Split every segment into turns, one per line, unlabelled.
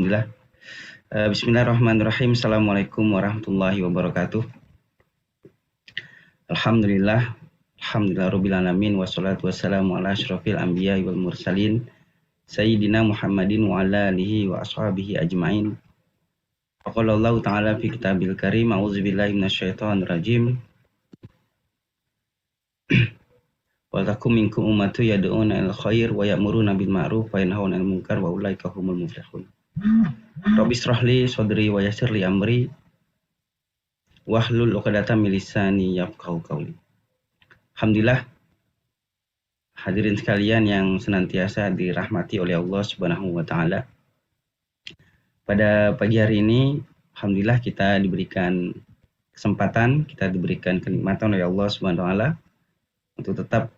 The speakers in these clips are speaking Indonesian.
Alhamdulillah. Bismillahirrahmanirrahim. Assalamualaikum warahmatullahi wabarakatuh. Alhamdulillah. Alhamdulillah rabbil alamin wassalatu wassalamu ala asyrafil anbiya'i wal mursalin sayyidina Muhammadin wa ala alihi wa ashabihi ajmain. Qala Allah ta'ala fi kitabil karim, a'udzubillahi minasyaitonir rajim. Wa takum minkum ummatun yad'una ilal khair wa ya'muruna bil ma'ruf wa yanhauna 'anil munkar wa ulaika humul muflihun. Rabbi shrah li sadri wa yassir li amri wahlul 'uqdatam min lisani yafqahu qawli. Alhamdulillah, hadirin sekalian yang senantiasa dirahmati oleh Allah Subhanahu wa taala. Pada pagi hari ini alhamdulillah kita diberikan kesempatan, kita diberikan kenikmatan oleh Allah Subhanahu wa taala untuk tetap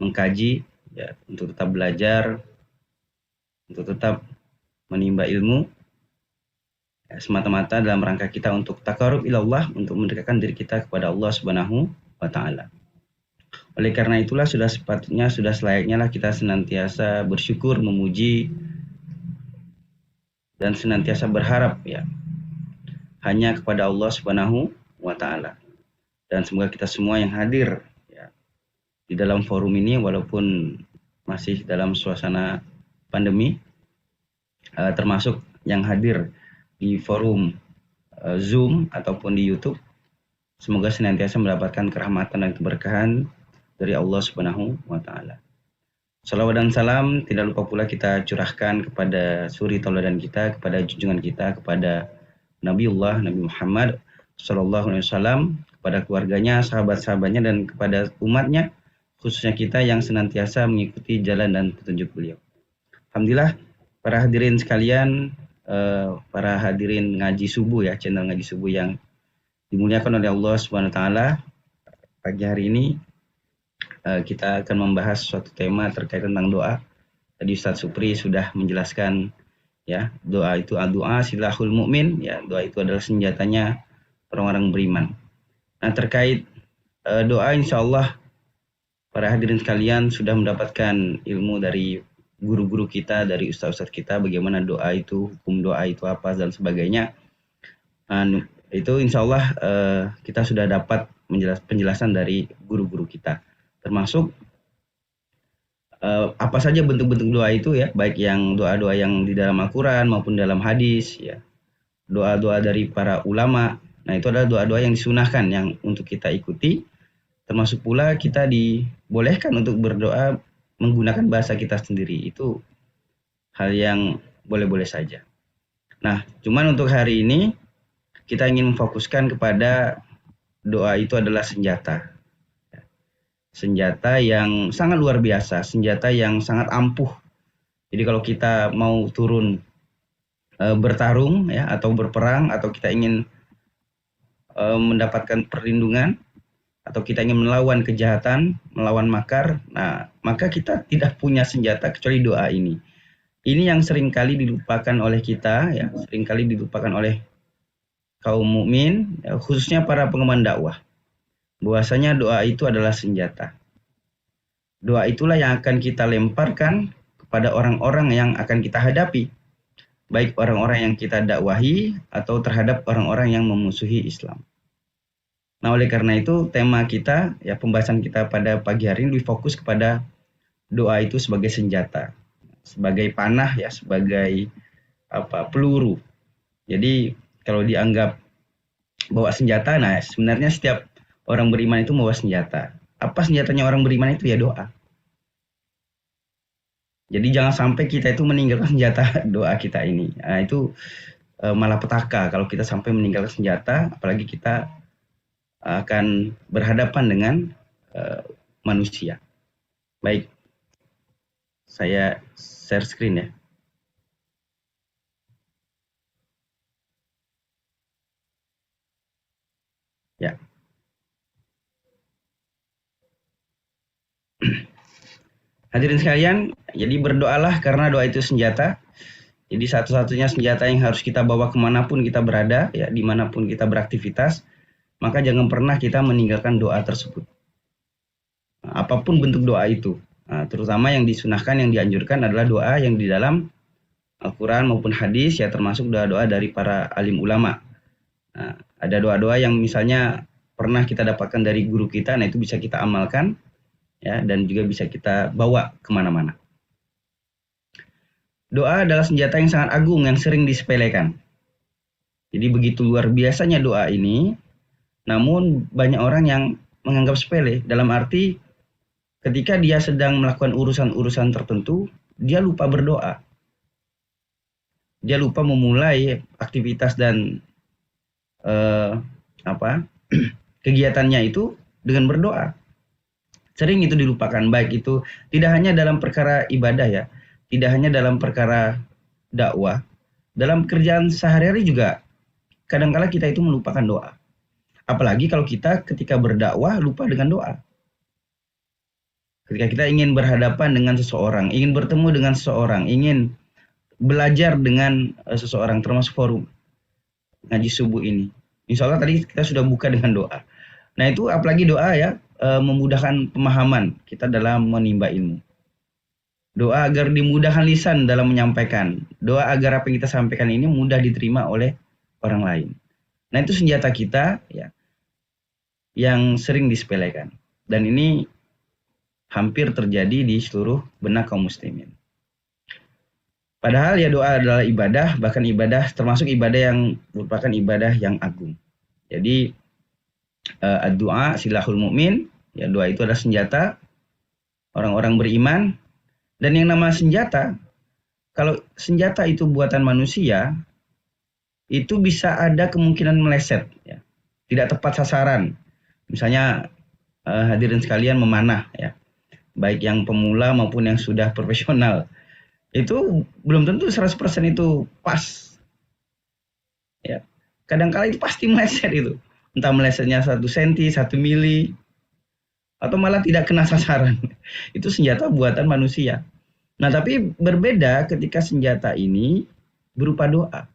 mengkaji, ya, untuk tetap belajar, untuk tetap menimba ilmu, ya, semata-mata dalam rangka kita untuk taqarrub ilallah, untuk mendekatkan diri kita kepada Allah Subhanahu wa taala. Oleh karena itulah sudah sepatutnya, sudah selayaknya lah kita senantiasa bersyukur, memuji, dan senantiasa berharap, ya, hanya kepada Allah Subhanahu wa taala. Dan semoga kita semua yang hadir, ya, di dalam forum ini walaupun masih dalam suasana pandemi, termasuk yang hadir di forum Zoom ataupun di YouTube, semoga senantiasa mendapatkan kerahmatan dan keberkahan dari Allah Subhanahu wa taala. Salawat dan salam tidak lupa pula kita curahkan kepada suri tauladan kita, kepada junjungan kita, kepada Nabiullah Nabi Muhammad sallallahu alaihi wasallam, kepada keluarganya, sahabat-sahabatnya, dan kepada umatnya, khususnya kita yang senantiasa mengikuti jalan dan petunjuk beliau. Alhamdulillah, para hadirin sekalian, para hadirin ngaji subuh, ya, channel ngaji subuh yang dimuliakan oleh Allah Subhanahu wa taala. Pagi hari ini kita akan membahas suatu tema terkait tentang doa. Tadi Ustadz Supri sudah menjelaskan, ya, doa itu doa silahul mukmin, ya, doa itu adalah senjatanya orang-orang beriman. Nah, terkait doa, insya Allah para hadirin sekalian sudah mendapatkan ilmu dari guru-guru kita, dari ustaz-ustaz kita, bagaimana doa itu, hukum doa itu apa, dan sebagainya. Itu insya Allah kita sudah dapat penjelasan dari guru-guru kita, termasuk apa saja bentuk-bentuk doa itu, ya, baik yang doa-doa yang di dalam Al-Quran maupun dalam hadis, ya, doa-doa dari para ulama. Nah, itu adalah doa-doa yang disunahkan yang untuk kita ikuti, termasuk pula kita dibolehkan untuk berdoa menggunakan bahasa kita sendiri. Itu hal yang boleh-boleh saja. Nah, cuman untuk hari ini kita ingin memfokuskan kepada doa itu adalah senjata. Senjata yang sangat luar biasa, senjata yang sangat ampuh. Jadi kalau kita mau turun bertarung, ya, atau berperang, atau kita ingin mendapatkan perlindungan, atau kita ingin melawan kejahatan, melawan makar, nah, maka kita tidak punya senjata kecuali doa ini. Ini yang seringkali dilupakan oleh kita, ya, seringkali dilupakan oleh kaum mukmin, ya, khususnya para pengemban dakwah. Bahwasanya doa itu adalah senjata. Doa itulah yang akan kita lemparkan kepada orang-orang yang akan kita hadapi, baik orang-orang yang kita dakwahi atau terhadap orang-orang yang memusuhi Islam. Nah, oleh karena itu tema kita, ya, pembahasan kita pada pagi hari ini lebih fokus kepada doa itu sebagai senjata, sebagai panah, ya, sebagai peluru. Jadi kalau dianggap bawa senjata, nah sebenarnya setiap orang beriman itu membawa senjata. Apa senjatanya orang beriman itu? Ya, doa. Jadi jangan sampai kita itu meninggalkan senjata doa kita ini. Nah, itu malah petaka kalau kita sampai meninggalkan senjata, apalagi kita akan berhadapan dengan manusia. Baik, saya share screen, ya. Ya. Hadirin sekalian, jadi berdoalah karena doa itu senjata. Jadi satu-satunya senjata yang harus kita bawa kemanapun kita berada, ya, dimanapun kita beraktivitas, maka jangan pernah kita meninggalkan doa tersebut. Nah, apapun bentuk doa itu, terutama yang disunahkan, yang dianjurkan adalah doa yang di dalam Al-Quran maupun hadis, ya termasuk doa-doa dari para alim ulama. Nah, ada doa-doa yang misalnya pernah kita dapatkan dari guru kita, nah itu bisa kita amalkan, ya, dan juga bisa kita bawa kemana-mana. Doa adalah senjata yang sangat agung yang sering disepelekan. Jadi begitu luar biasanya doa ini, namun banyak orang yang menganggap sepele, dalam arti ketika dia sedang melakukan urusan-urusan tertentu, dia lupa berdoa. Dia lupa memulai aktivitas dan kegiatannya itu dengan berdoa. Sering itu dilupakan, baik itu tidak hanya dalam perkara ibadah ya, tidak hanya dalam perkara dakwah, dalam kerjaan sehari-hari juga kadang-kala kita itu melupakan doa. Apalagi kalau kita ketika berdakwah lupa dengan doa. Ketika kita ingin berhadapan dengan seseorang, ingin bertemu dengan seseorang, ingin belajar dengan seseorang, termasuk forum ngaji subuh ini. Insya Allah tadi kita sudah buka dengan doa. Nah itu apalagi doa ya, memudahkan pemahaman kita dalam menimba ilmu. Doa agar dimudahkan lisan dalam menyampaikan. Doa agar apa yang kita sampaikan ini mudah diterima oleh orang lain. Nah itu senjata kita ya, yang sering disepelekan. Dan ini hampir terjadi di seluruh benak kaum muslimin. Padahal ya doa adalah ibadah, bahkan ibadah termasuk ibadah yang merupakan ibadah yang agung. Jadi doa silahul mu'min, ya doa itu adalah senjata orang-orang beriman. Dan yang nama senjata, kalau senjata itu buatan manusia, itu bisa ada kemungkinan meleset, ya. Tidak tepat sasaran. Misalnya hadirin sekalian memanah, ya, baik yang pemula maupun yang sudah profesional. Itu belum tentu 100% itu pas. Ya. Kadang-kala itu pasti meleset itu. Entah melesetnya 1 senti, 1 mili, atau malah tidak kena sasaran. Itu senjata buatan manusia. Nah, tapi berbeda ketika senjata ini berupa doa.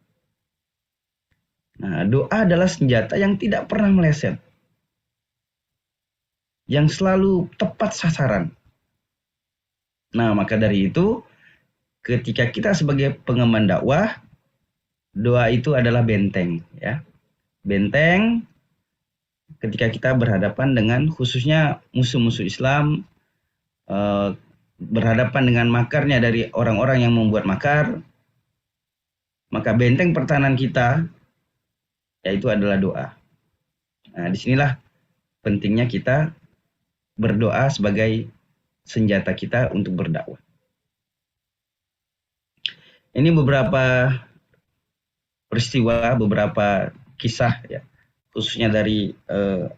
Nah, doa adalah senjata yang tidak pernah meleset. Yang selalu tepat sasaran. Nah, maka dari itu ketika kita sebagai pengemban dakwah, doa itu adalah benteng, ya. Benteng ketika kita berhadapan dengan khususnya musuh-musuh Islam, berhadapan dengan makarnya dari orang-orang yang membuat makar, maka benteng pertahanan kita yaitu adalah doa. Nah, disinilah pentingnya kita berdoa sebagai senjata kita untuk berdakwah. Ini beberapa peristiwa, beberapa kisah ya, khususnya dari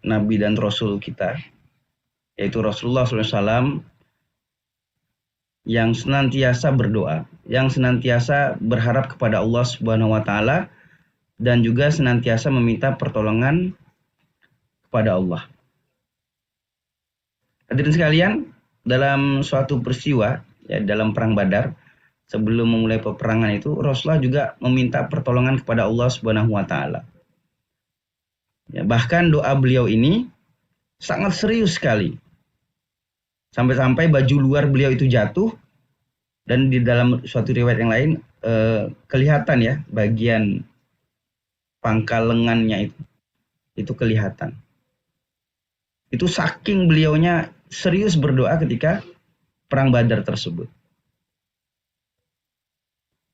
Nabi dan Rasul kita, yaitu Rasulullah SAW yang senantiasa berdoa, yang senantiasa berharap kepada Allah Subhanahu wa Ta'ala, dan juga senantiasa meminta pertolongan kepada Allah. Hadirin sekalian, dalam suatu peristiwa ya, dalam perang Badar, sebelum memulai peperangan itu, Rasulullah juga meminta pertolongan kepada Allah Subhanahu wa Ta'ala. Ya, bahkan doa beliau ini sangat serius sekali. Sampai-sampai baju luar beliau itu jatuh, dan di dalam suatu riwayat yang lain kelihatan ya bagian pangkal lengannya itu kelihatan. Itu saking beliaunya serius berdoa ketika perang Badar tersebut.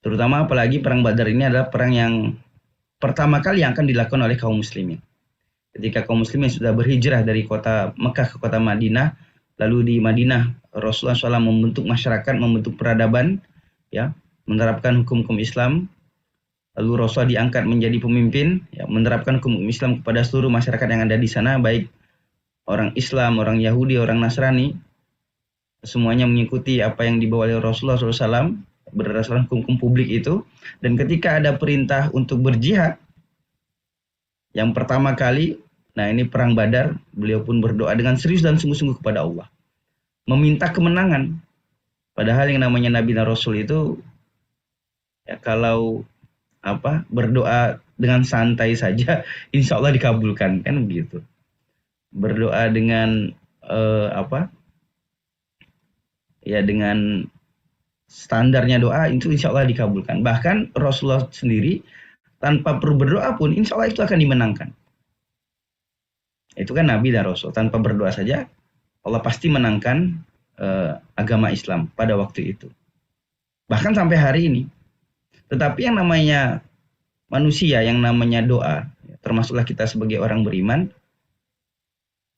Terutama apalagi perang Badar ini adalah perang yang pertama kali yang akan dilakukan oleh kaum muslimin. Ketika kaum muslimin sudah berhijrah dari kota Mekah ke kota Madinah, lalu di Madinah Rasulullah SAW membentuk masyarakat, membentuk peradaban, ya, menerapkan hukum-hukum Islam. Lalu Rasulullah diangkat menjadi pemimpin, ya, menerapkan hukum Islam kepada seluruh masyarakat yang ada di sana, baik orang Islam, orang Yahudi, orang Nasrani, semuanya mengikuti apa yang dibawa oleh Rasulullah SAW berdasarkan hukum publik itu. Dan ketika ada perintah untuk berjihad, yang pertama kali, nah ini perang Badar, beliau pun berdoa dengan serius dan sungguh-sungguh kepada Allah, meminta kemenangan. Padahal yang namanya Nabi dan Rasul itu ya, kalau berdoa dengan santai saja, insya Allah dikabulkan, kan begitu. Berdoa dengan dengan standarnya doa itu insya Allah dikabulkan. Bahkan Rasulullah sendiri tanpa perlu berdoa pun insya Allah itu akan dimenangkan. Itu kan Nabi dan Rasul, tanpa berdoa saja Allah pasti menangkan agama Islam pada waktu itu. Bahkan sampai hari ini. Tetapi yang namanya manusia, yang namanya doa, termasuklah kita sebagai orang beriman,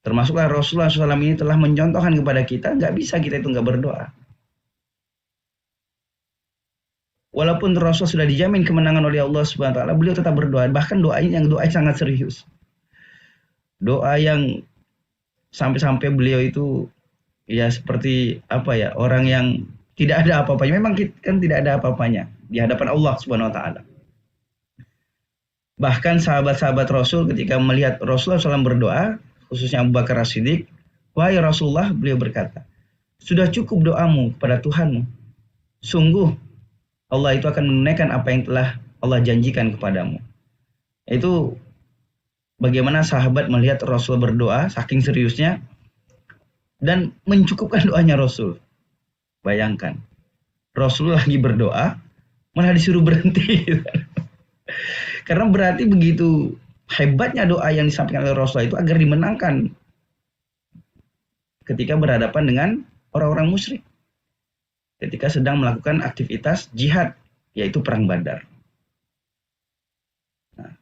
termasuklah Rasulullah SAW ini telah mencontohkan kepada kita, nggak bisa kita itu nggak berdoa. Walaupun Rasul sudah dijamin kemenangan oleh Allah Subhanahu wa taala, beliau tetap berdoa. Bahkan doa ini yang doa sangat serius. Doa yang sampai-sampai beliau itu ya seperti apa ya, orang yang tidak ada apa-apanya. Memang kan tidak ada apa-apanya di hadapan Allah Subhanahu wa taala. Bahkan sahabat-sahabat Rasul ketika melihat Rasulullah SAW berdoa, khususnya Abu Bakar As-Siddiq, wahai Rasulullah, beliau berkata, sudah cukup doamu kepada Tuhanmu. Sungguh Allah itu akan menunaikan apa yang telah Allah janjikan kepadamu. Itu bagaimana sahabat melihat Rasul berdoa saking seriusnya dan mencukupkan doanya Rasul. Bayangkan, Rasul lagi berdoa malah disuruh berhenti. Karena berarti begitu hebatnya doa yang disampaikan oleh Rasul itu agar dimenangkan ketika berhadapan dengan orang-orang musyrik. Ketika sedang melakukan aktivitas jihad, yaitu perang Badar. Nah,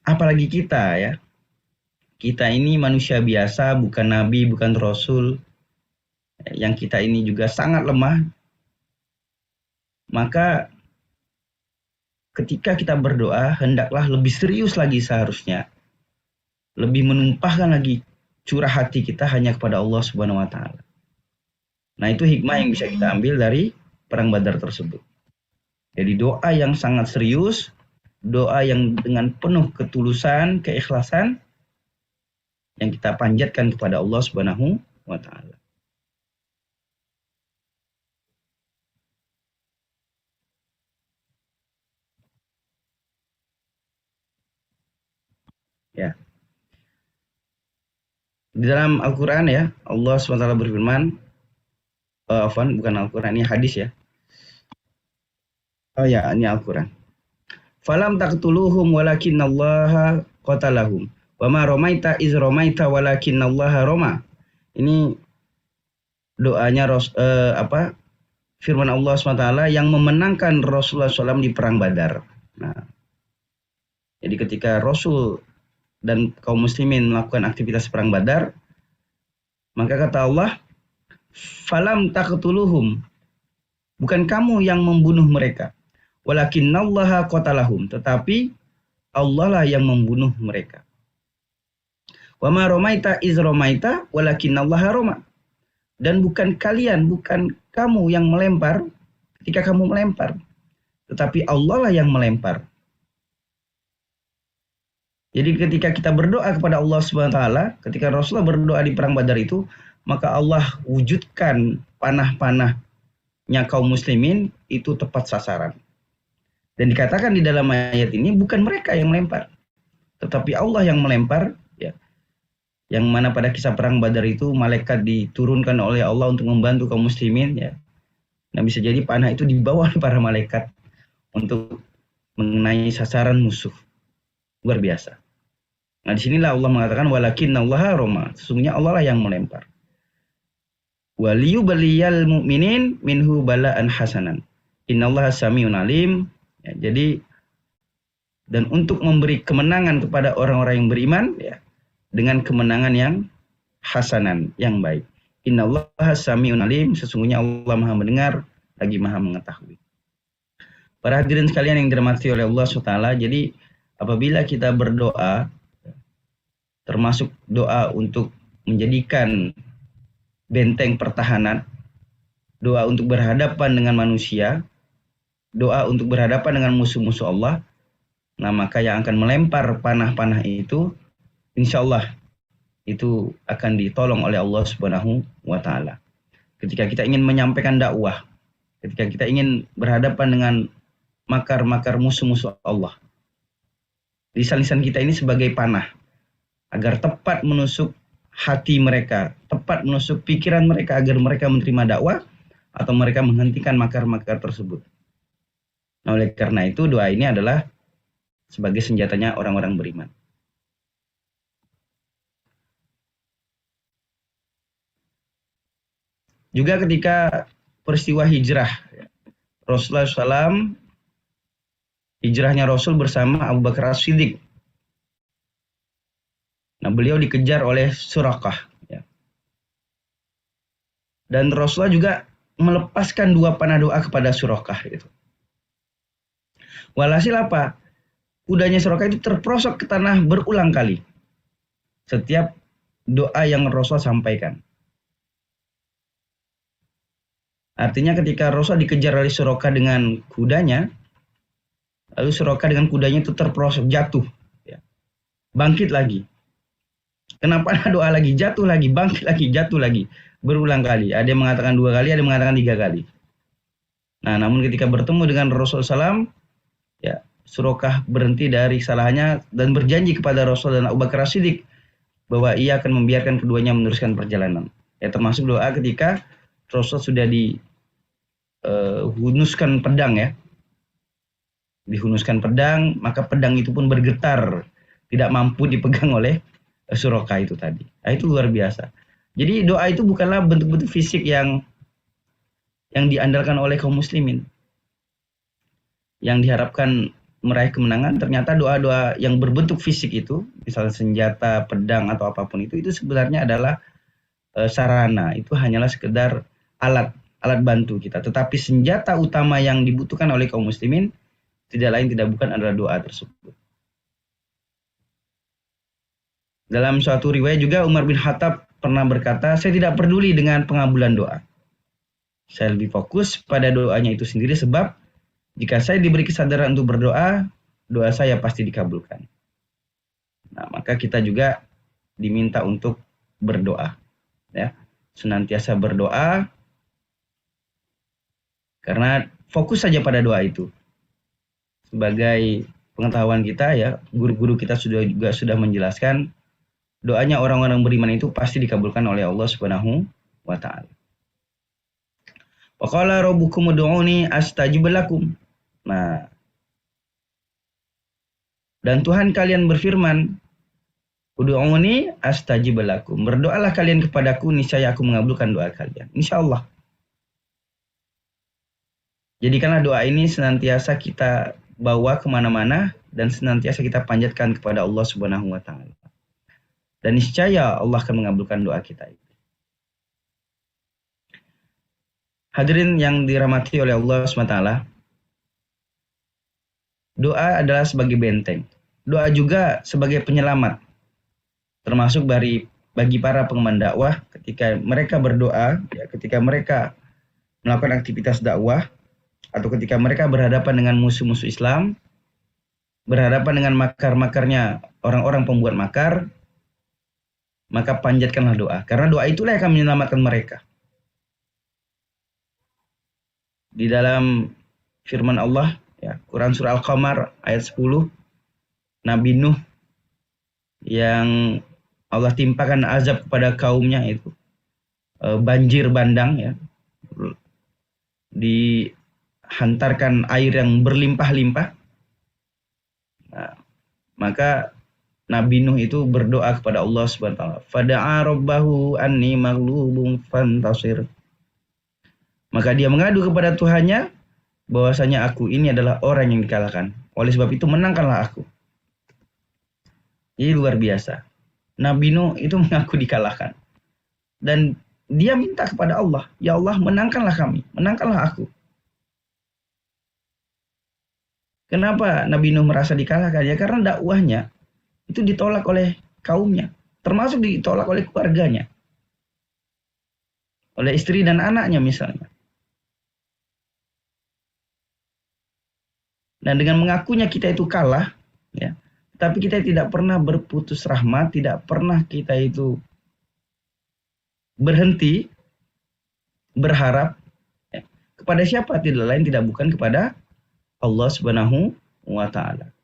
apalagi kita ya, kita ini manusia biasa, bukan nabi, bukan rasul, yang kita ini juga sangat lemah. Maka ketika kita berdoa, hendaklah lebih serius lagi seharusnya, lebih menumpahkan lagi curah hati kita hanya kepada Allah Subhanahu wa taala. Nah, itu hikmah yang bisa kita ambil dari perang Badar tersebut. Jadi doa yang sangat serius, doa yang dengan penuh ketulusan, keikhlasan, yang kita panjatkan kepada Allah Subhanahu wa taala. Ya. Di dalam Al-Qur'an ya, Allah SWT berfirman, bukan Al-Quran, ini hadis ya. Oh ya, ini Al-Quran. Falam taqtuluhum walakinallaha qatalahum. Wa ma ramaita iz ramaita walakinallaha rama. Ini doanya firman Allah SWT yang memenangkan Rasulullah SAW di perang Badar. Nah, jadi ketika Rasul dan kaum muslimin melakukan aktivitas perang Badar, maka kata Allah, falam taqtuluhum, bukan kamu yang membunuh mereka, walakinnallaha qatalahum, tetapi Allah lah yang membunuh mereka. Wa ma ramaita iz ramaita walakinnallaha rama, dan bukan kalian, bukan kamu yang melempar ketika kamu melempar, tetapi Allah lah yang melempar. Jadi ketika kita berdoa kepada Allah Subhanahu wa taala, ketika Rasulullah berdoa di perang Badar itu, maka Allah wujudkan panah-panahnya kaum muslimin itu tepat sasaran. Dan dikatakan di dalam ayat ini bukan mereka yang melempar, tetapi Allah yang melempar, ya. Yang mana pada kisah perang Badar itu malaikat diturunkan oleh Allah untuk membantu kaum muslimin, ya. Nah, bisa jadi panah itu dibawa oleh para malaikat untuk mengenai sasaran musuh. Luar biasa. Nah, disinilah Allah mengatakan walakinnallaha rama, sesungguhnya Allah lah yang melempar. Waliyubaliyal mu'minin minhu bala'an hasanan. Innallaha sami'un alim. Ya, jadi dan untuk memberi kemenangan kepada orang-orang yang beriman, ya, dengan kemenangan yang hasanan, yang baik. Innallaha sami'un alim, sesungguhnya Allah Maha mendengar lagi Maha mengetahui. Para hadirin sekalian yang dirahmati oleh Allah SWT, jadi apabila kita berdoa, termasuk doa untuk menjadikan benteng pertahanan, doa untuk berhadapan dengan manusia, doa untuk berhadapan dengan musuh-musuh Allah, nah maka yang akan melempar panah-panah itu, insya Allah itu akan ditolong oleh Allah Subhanahu wa taala. Ketika kita ingin menyampaikan dakwah, ketika kita ingin berhadapan dengan makar-makar musuh-musuh Allah, lisan-lisan kita ini sebagai panah agar tepat menusuk hati mereka, tepat menusuk pikiran mereka agar mereka menerima dakwah, atau mereka menghentikan makar-makar tersebut. Nah, oleh karena itu doa ini adalah sebagai senjatanya orang-orang beriman. Juga ketika peristiwa hijrah, Rasulullah SAW, hijrahnya Rasul bersama Abu Bakar As-Siddiq. Nah, beliau dikejar oleh Surakah. Ya. Dan Rasulullah juga melepaskan 2 panah doa kepada Surakah. Gitu. Walhasil apa? Kudanya Surakah itu terprosok ke tanah berulang kali. Setiap doa yang Rasul sampaikan. Artinya ketika Rasul dikejar oleh Surakah dengan kudanya, lalu Surakah dengan kudanya itu terprosok, jatuh. Ya. Bangkit lagi. Kenapa doa lagi, jatuh lagi, bangkit lagi, jatuh lagi. Berulang kali. Ada yang mengatakan 2 kali, ada yang mengatakan 3 kali. Nah, namun ketika bertemu dengan Rasulullah SAW, ya, Surakah berhenti dari kesalahannya dan berjanji kepada Rasul dan Abu Bakar As-Siddiq bahwa ia akan membiarkan keduanya meneruskan perjalanan. Ya, termasuk doa ketika Rasul sudah dihunuskan pedang ya. Dihunuskan pedang, maka pedang itu pun bergetar, tidak mampu dipegang oleh Surakah itu tadi. Nah, itu luar biasa. Jadi doa itu bukanlah bentuk-bentuk fisik yang diandalkan oleh kaum muslimin. Yang diharapkan meraih kemenangan, ternyata doa-doa yang berbentuk fisik itu, misalnya senjata, pedang atau apapun itu sebenarnya adalah sarana. Itu hanyalah sekedar alat bantu kita. Tetapi senjata utama yang dibutuhkan oleh kaum muslimin tidak lain tidak bukan adalah doa tersebut. Dalam suatu riwayat juga Umar bin Khattab pernah berkata, saya tidak peduli dengan pengabulan doa. Saya lebih fokus pada doanya itu sendiri sebab jika saya diberi kesadaran untuk berdoa, doa saya pasti dikabulkan. Nah, maka kita juga diminta untuk berdoa. Ya, senantiasa berdoa karena fokus saja pada doa itu. Sebagai pengetahuan kita ya, guru-guru kita juga sudah menjelaskan doanya orang-orang beriman itu pasti dikabulkan oleh Allah Subhanahu wa taala. Wa qala rabbukum ud'uni astajib lakum. Nah, dan Tuhan kalian berfirman, ud'uni astajib lakum. Berdoalah kalian kepadaku, niscaya aku mengabulkan doa kalian. Insyaallah. Jadikanlah doa ini senantiasa kita bawa kemana-mana dan senantiasa kita panjatkan kepada Allah Subhanahu wa taala. Dan niscaya Allah akan mengabulkan doa kita itu. Hadirin yang dirahmati oleh Allah SWT, doa adalah sebagai benteng. Doa juga sebagai penyelamat. Termasuk bagi para pengemban dakwah ketika mereka berdoa, ya, ketika mereka melakukan aktivitas dakwah, atau ketika mereka berhadapan dengan musuh-musuh Islam, berhadapan dengan makar-makarnya orang-orang pembuat makar, maka panjatkanlah doa. Karena doa itulah yang akan menyelamatkan mereka. Di dalam firman Allah, ya, Quran Surah Al-Qamar ayat 10, Nabi Nuh yang Allah timpakan azab kepada kaumnya itu banjir bandang, ya, dihantarkan air yang berlimpah-limpah. Nah, maka Nabi Nuh itu berdoa kepada Allah Subhanahu wa taala, "Fada'a rabbahu anni maghlubun fantasir." Maka dia mengadu kepada Tuhannya bahwasanya aku ini adalah orang yang dikalahkan. Oleh sebab itu menangkanlah aku. Ini luar biasa. Nabi Nuh itu mengaku dikalahkan. Dan dia minta kepada Allah, "Ya Allah, menangkanlah kami, menangkanlah aku." Kenapa Nabi Nuh merasa dikalahkan? Ya karena dakwahnya itu ditolak oleh kaumnya, termasuk ditolak oleh keluarganya, oleh istri dan anaknya misalnya. Dan dengan mengakunya kita itu kalah, ya, tapi kita tidak pernah berputus rahmat, tidak pernah kita itu berhenti berharap, ya, kepada siapa? Tidak lain tidak bukan kepada Allah Subhanahu wa taala.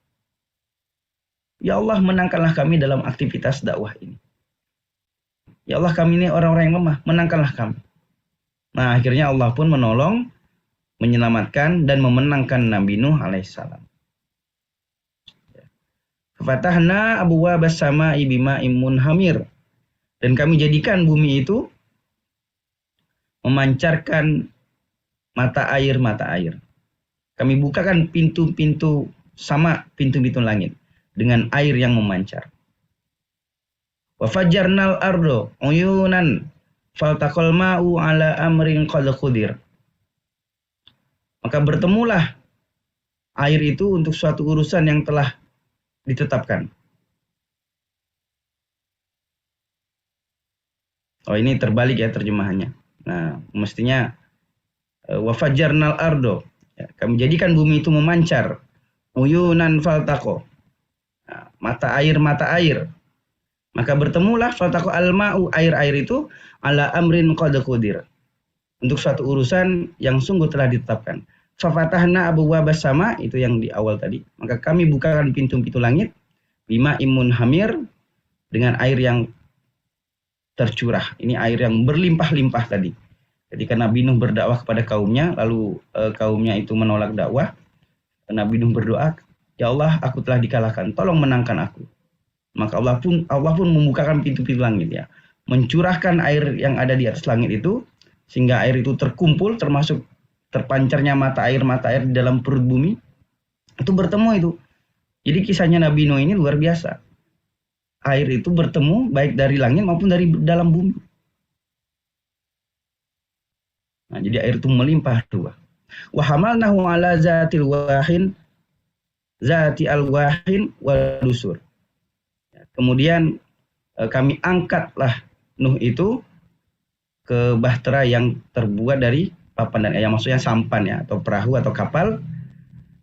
Ya Allah, menangkanlah kami dalam aktivitas dakwah ini. Ya Allah, kami ini orang-orang yang lemah, menangkanlah kami. Nah, akhirnya Allah pun menolong, menyelamatkan dan memenangkan Nabi Nuh alaihissalam. Fatahna abwaabas samaa'i bima'in munhamir. Dan kami jadikan bumi itu memancarkan mata air. Kami bukakan pintu-pintu sama, pintu-pintu langit dengan air yang memancar. Wa fajjarnal ardo uyunan faltaqal ma'u ala amrin qad qudir. Maka bertemulah air itu untuk suatu urusan yang telah ditetapkan. Oh, ini terbalik ya terjemahannya. Nah, mestinya wa fajjarnal ardo. Ya, kami jadikan bumi itu memancar. Uyunan faltaqo. Nah, mata air. Maka bertemulah faltaqo al-ma'u, air itu ala amrin qad qudir. Untuk suatu urusan yang sungguh telah ditetapkan. Fafatahna abwaabas sama, itu yang di awal tadi. Maka kami bukakan pintu-pintu langit bima imun hamir, dengan air yang tercurah. Ini air yang berlimpah-limpah tadi. Ketika Nabi Nuh berdakwah kepada kaumnya, lalu kaumnya itu menolak dakwah, Nabi Nuh berdoa, "Ya Allah, aku telah dikalahkan, tolong menangkan aku." Maka Allah pun membukakan pintu-pintu langit ya, mencurahkan air yang ada di atas langit itu, sehingga air itu terkumpul, termasuk terpancarnya mata air di dalam perut bumi, itu bertemu itu. Jadi kisahnya Nabi Nuh ini luar biasa. Air itu bertemu baik dari langit maupun dari dalam bumi. Nah, jadi air itu melimpah ruah. Wa hamalnahu ala zati alwahin wa dusur. Kemudian kami angkatlah Nuh itu ke bahtera yang terbuat dari papan dan yang maksudnya sampan ya, atau perahu atau kapal,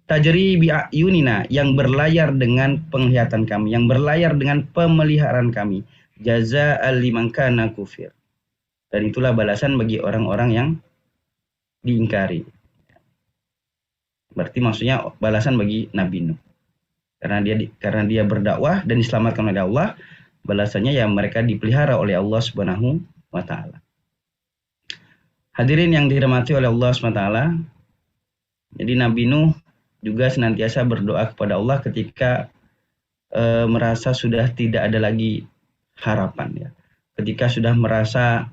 tajri bi ayunina, yang berlayar dengan penglihatan kami, yang berlayar dengan pemeliharaan kami, jazaa'al liman kana kufir. Dan itulah balasan bagi orang-orang yang diingkari. Berarti maksudnya balasan bagi Nabi Nuh. Karena dia berdakwah dan diselamatkan oleh Allah, balasannya ya mereka dipelihara oleh Allah Subhanahu wa taala. Hadirin yang dirahmati oleh Allah Subhanahu wa taala, jadi Nabi Nuh juga senantiasa berdoa kepada Allah ketika merasa sudah tidak ada lagi harapan ya. Ketika sudah merasa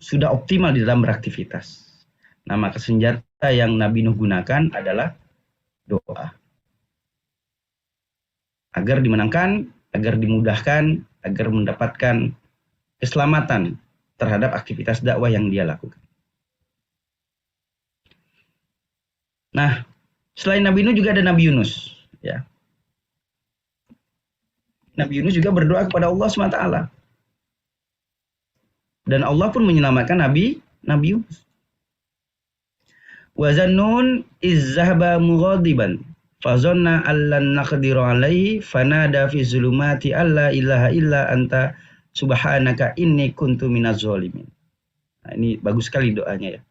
sudah optimal di dalam beraktivitas. Nah, maka senjata yang Nabi Nuh gunakan adalah doa. Agar dimenangkan, agar dimudahkan, agar mendapatkan keselamatan terhadap aktivitas dakwah yang dia lakukan. Nah, selain Nabi Nuh juga ada Nabi Yunus. Ya. Nabi Yunus juga berdoa kepada Allah SWT. Dan Allah pun menyelamatkan Nabi Yunus. Wa zannun izzahaba mughadiban fazanna allan naqdiru alaihi fanada fi zulumati alla ilaha illa anta subhanaka inni kuntu minaz zalimin. Nah, ini bagus sekali doanya ya.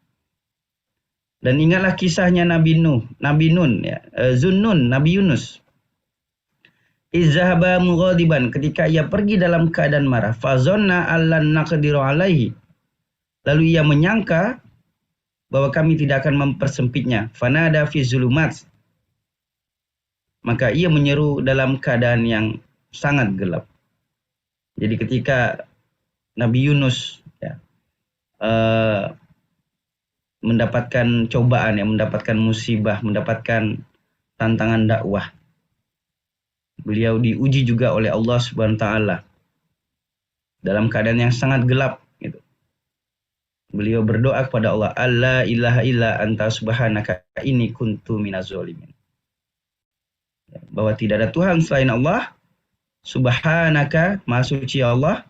Dan ingatlah kisahnya Nabi Nun ya, Zunnun, Nabi Yunus. Izzahaba mughadiban, ketika ia pergi dalam keadaan marah, fazanna allan naqdiru alaihi, lalu ia menyangka bahwa kami tidak akan mempersempitnya, fanada fi zulumat, maka ia menyeru dalam keadaan yang sangat gelap. Jadi ketika Nabi Yunus ya, mendapatkan cobaan ya, mendapatkan musibah, mendapatkan tantangan dakwah, beliau diuji juga oleh Allah Subhanahu wa taala dalam keadaan yang sangat gelap gitu. Beliau berdoa kepada Allah, "Alla ilaha illa anta subhanaka inni kuntu minaz zalimin." Bahwa tidak ada Tuhan selain Allah, subhanaka, maha suci Allah,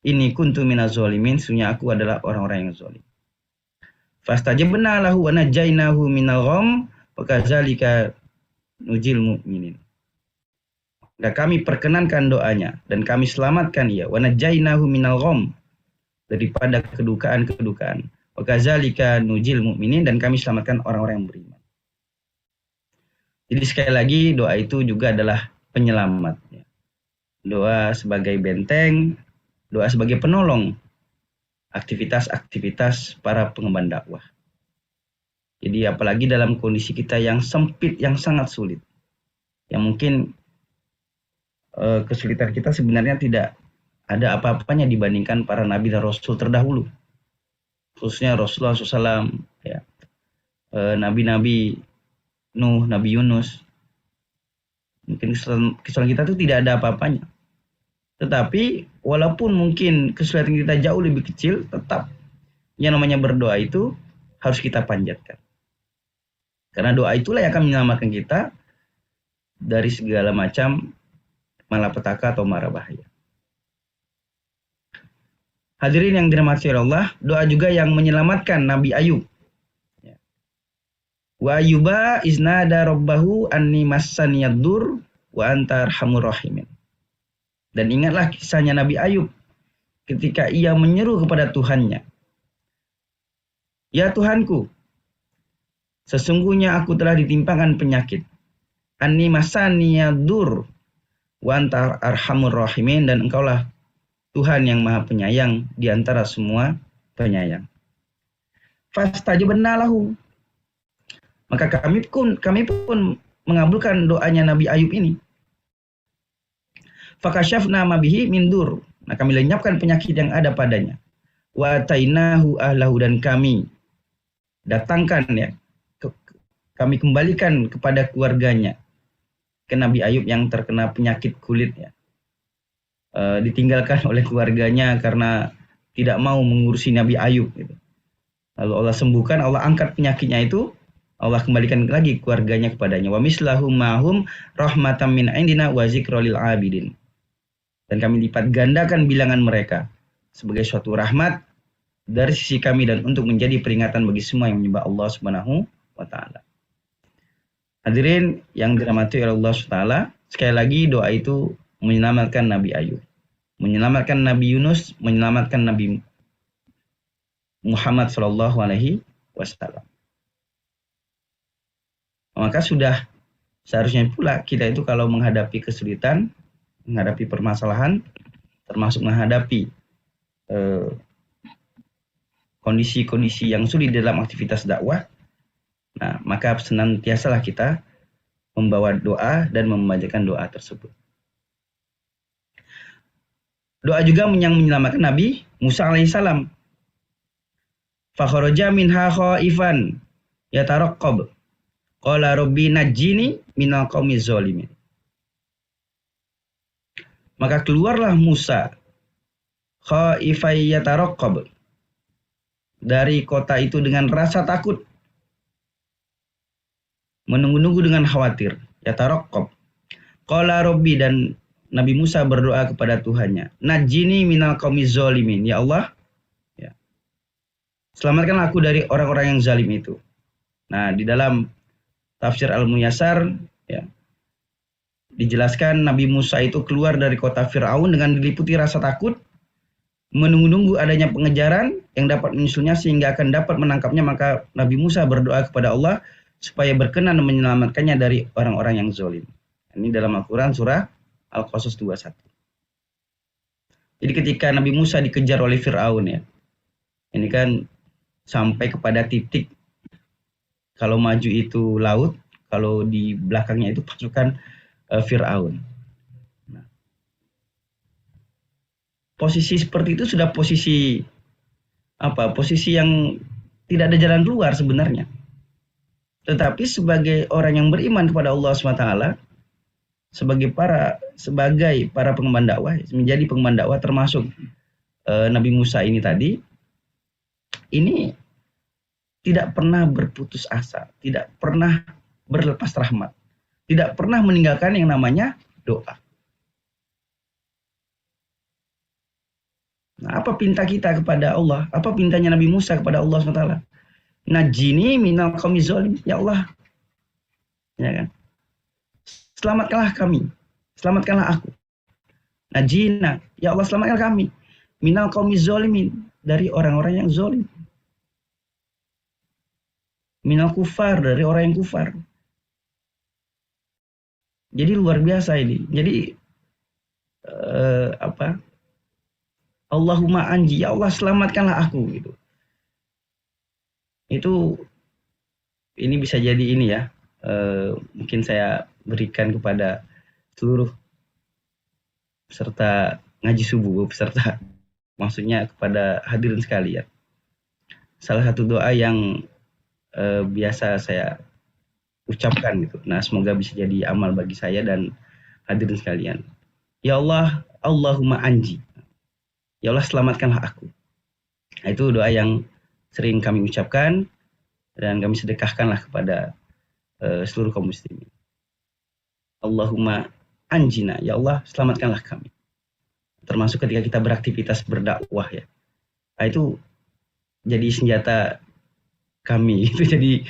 inni kuntu minaz zalimin, sesungguhnya aku adalah orang-orang yang zalim. Fastajabna lahu wa najainahu minal gham wa kadzalika nujil mu'minin. Dan kami perkenankan doanya dan kami selamatkan ia, wa najainahu minal gham, daripada kedukaan-kedukaan, wa kadzalika nujil mu'minin, dan kami selamatkan orang-orang yang beriman. Jadi sekali lagi doa itu juga adalah penyelamat. Doa sebagai benteng, doa sebagai penolong aktivitas-aktivitas para pengemban dakwah. Jadi apalagi dalam kondisi kita yang sempit, yang sangat sulit. Yang mungkin kesulitan kita sebenarnya tidak ada apa-apanya dibandingkan para nabi dan rasul terdahulu. Khususnya Rasulullah SAW, ya. Nabi-nabi Nuh, Nabi Yunus. Mungkin kesulitan kita itu tidak ada apa-apanya. Tetapi walaupun mungkin kesulitan kita jauh lebih kecil, tetap yang namanya berdoa itu harus kita panjatkan. Karena doa itulah yang akan menyelamatkan kita dari segala macam malapetaka atau mara bahaya. Hadirin yang dirahmati Allah, doa juga yang menyelamatkan Nabi Ayub. Wa ayyuba iznada rabbahu anni massaniyad-dur wa anta arhamur rahimin. Dan ingatlah kisahnya Nabi Ayub ketika ia menyeru kepada Tuhannya. Ya Tuhanku, sesungguhnya aku telah ditimpakan penyakit. Anni massaniyad-dur wa anta arhamur rahimin, dan engkaulah Tuhan yang maha penyayang di antara semua penyayang. Fastajabna lahu. Maka kami pun mengabulkan doanya Nabi Ayub ini. Fakashafna ma bihi min dur. Nah, kami lenyapkan penyakit yang ada padanya. Wa atainahu ahlahu, dan kami datangkan, ya, kami kembalikan kepada keluarganya, ke Nabi Ayub yang terkena penyakit kulit, ya. Ditinggalkan oleh keluarganya karena tidak mau mengurusi Nabi Ayub, gitu. Lalu Allah sembuhkan, Allah angkat penyakitnya itu, Allah kembalikan lagi keluarganya kepadanya. Wa mislahum mahum rahmatan min indina wa zikra lil abidin. Dan kami lipat gandakan bilangan mereka sebagai suatu rahmat dari sisi kami dan untuk menjadi peringatan bagi semua yang menyembah Allah Subhanahu wa taala. Hadirin yang dirahmati oleh Allah Subhanahu wa taala, sekali lagi doa itu menyelamatkan Nabi Ayub, menyelamatkan Nabi Yunus, menyelamatkan Nabi Muhammad sallallahu alaihi wasallam. Maka sudah seharusnya pula kita itu kalau menghadapi kesulitan, menghadapi permasalahan, termasuk menghadapi kondisi-kondisi yang sulit dalam aktivitas dakwah, nah maka senantiasalah kita membawa doa dan memanjatkan doa tersebut. Doa juga yang menyelamatkan Nabi Musa alaihissalam. Fakharaja minha khaifan yataraqqab. Qala rabbi najjini minal qaumiz zalimin. Maka keluarlah Musa khaifan yataraqqab dari kota itu dengan rasa takut, menunggu-nunggu dengan khawatir. Yataraqqab. Qala rabbi, dan Nabi Musa berdoa kepada Tuhannya, najjini minal qaumiz zalimin, ya Allah, ya, selamatkanlah aku dari orang-orang yang zalim itu. Nah, di dalam tafsir Al-Muyassar, ya, dijelaskan Nabi Musa itu keluar dari kota Fir'aun dengan diliputi rasa takut, menunggu-nunggu adanya pengejaran yang dapat menyusulnya sehingga akan dapat menangkapnya. Maka Nabi Musa berdoa kepada Allah supaya berkenan menyelamatkannya dari orang-orang yang zalim. Ini dalam Al-Quran surah Al-Qasas 21. Jadi ketika Nabi Musa dikejar oleh Fir'aun, ya, ini kan sampai kepada titik kalau maju itu laut, kalau di belakangnya itu pasukan Fir'aun. Nah, posisi seperti itu sudah posisi apa? Posisi yang tidak ada jalan keluar sebenarnya. Tetapi sebagai orang yang beriman kepada Allah SWT, sebagai para pengemban dakwah, menjadi pengemban dakwah termasuk Nabi Musa ini tadi, ini tidak pernah berputus asa, tidak pernah berlepas rahmat, tidak pernah meninggalkan yang namanya doa. Nah, apa pinta kita kepada Allah? Apa pintanya Nabi Musa kepada Allah SWT? Najini minal qaumiz zalim, ya Allah, ya kan? Selamatkanlah kami, selamatkanlah aku. Najina, ya Allah, selamatkanlah kami minal qaumiz zalimin, dari orang-orang yang zalim. Minal kufar, dari orang yang kufar. Jadi luar biasa ini. Jadi Allahumma anji, ya Allah selamatkanlah aku gitu. Itu ini bisa jadi ini ya. Mungkin saya berikan kepada seluruh peserta ngaji subuh, peserta maksudnya kepada hadirin sekalian. Salah satu doa yang biasa saya ucapkan gitu. Nah, semoga bisa jadi amal bagi saya dan hadirin sekalian. Ya Allah, Allahumma anji. Ya Allah selamatkanlah aku. Nah, itu doa yang sering kami ucapkan dan kami sedekahkanlah kepada seluruh kaum muslimin. Allahumma anjina, ya Allah selamatkanlah kami. Termasuk ketika kita beraktivitas berdakwah ya. Nah, itu jadi senjata kami, itu jadi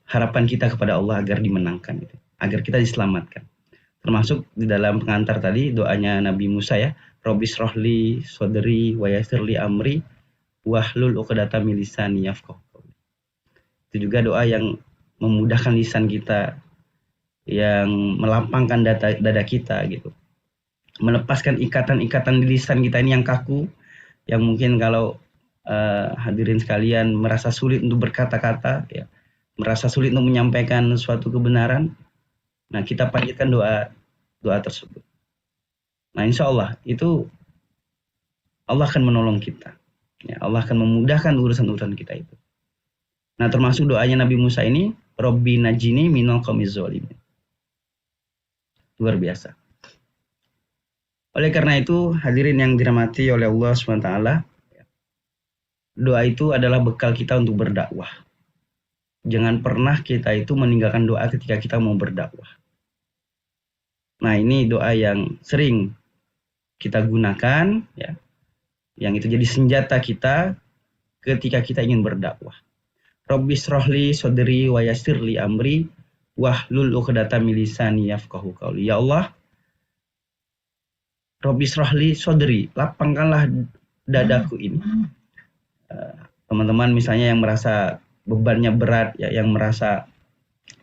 harapan kita kepada Allah agar dimenangkan, gitu. Agar kita diselamatkan. Termasuk di dalam pengantar tadi doanya Nabi Musa ya, Robbis rohli sodri wa yassirli amri wahlul 'uqdatam min lisani yafqahu qawli. Itu juga doa yang memudahkan lisan kita, yang melapangkan dada kita gitu. Melepaskan ikatan-ikatan di lisan kita ini yang kaku, yang mungkin kalau hadirin sekalian merasa sulit untuk berkata-kata ya, merasa sulit untuk menyampaikan suatu kebenaran. Nah, kita panjatkan doa tersebut. Nah, insya Allah itu Allah akan menolong kita. Ya, Allah akan memudahkan urusan-urusan kita itu. Nah, termasuk doanya Nabi Musa ini, Robbi najini minal qaumiz zalimin. Luar biasa. Oleh karena itu, hadirin yang dirahmati oleh Allah SWT, doa itu adalah bekal kita untuk berdakwah. Jangan pernah kita itu meninggalkan doa ketika kita mau berdakwah. Nah, ini doa yang sering kita gunakan ya, yang itu jadi senjata kita ketika kita ingin berdakwah. Robbis rohli sodri wa yassirli amri wahlul 'uqdatam min lisani yafqahu qawli. Ya Allah, Robbis rohli sodri, lapangkanlah dadaku ini. Teman-teman misalnya yang merasa bebannya berat ya, yang merasa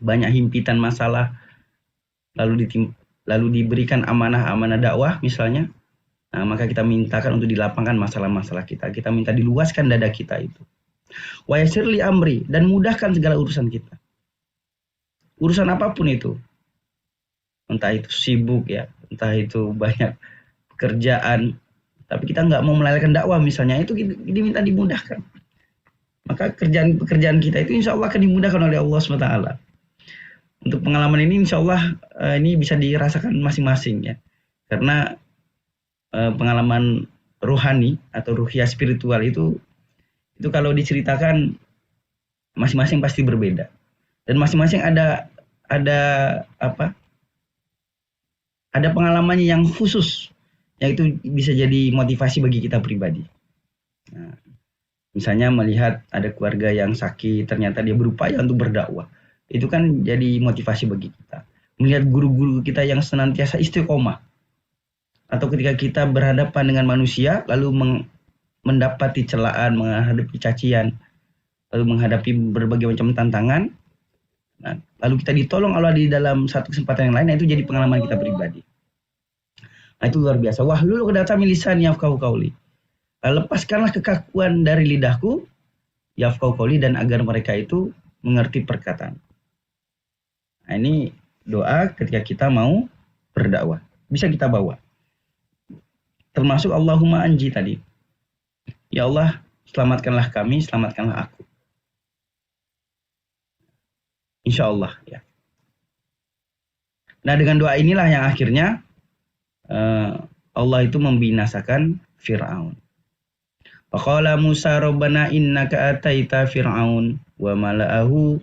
banyak himpitan masalah, lalu diberikan amanah-amanah dakwah misalnya, nah maka kita mintakan untuk dilapangkan masalah-masalah kita. Kita minta diluaskan dada kita itu. Wa yassirli amri, dan mudahkan segala urusan kita. Urusan apapun itu. Entah itu sibuk ya, entah itu banyak pekerjaan, tapi kita nggak mau melalaikan dakwah misalnya, itu diminta dimudahkan. Maka pekerjaan kita itu insya Allah akan dimudahkan oleh Allah SWT. Untuk pengalaman ini insya Allah ini bisa dirasakan masing-masing ya. Karena pengalaman rohani atau ruhiyah spiritual itu kalau diceritakan masing-masing pasti berbeda. Dan masing-masing ada pengalamannya yang khusus, yang itu bisa jadi motivasi bagi kita pribadi. Nah, misalnya melihat ada keluarga yang sakit, ternyata dia berupaya untuk berdakwah. Itu kan jadi motivasi bagi kita. Melihat guru-guru kita yang senantiasa istiqomah. Atau ketika kita berhadapan dengan manusia, lalu mendapati celaan, menghadapi cacian, lalu menghadapi berbagai macam tantangan, nah, lalu kita ditolong Allah di dalam satu kesempatan yang lain, nah itu jadi pengalaman kita pribadi. Nah, itu luar biasa. Wahlul 'uqdatam min lisani yafqahu qawli. Lepaskanlah kekakuan dari lidahku, yafqahu qawli, dan agar mereka itu mengerti perkataan. Nah, ini doa ketika kita mau berdakwah. Bisa kita bawa. Termasuk Allahumma anji tadi. Ya Allah, selamatkanlah kami, selamatkanlah aku. Insya Allah ya. Nah, dengan doa inilah yang akhirnya Allah itu membinasakan Fir'aun. Faqala Musa Rabbana innaka ataita Fir'aun wa mala'ahu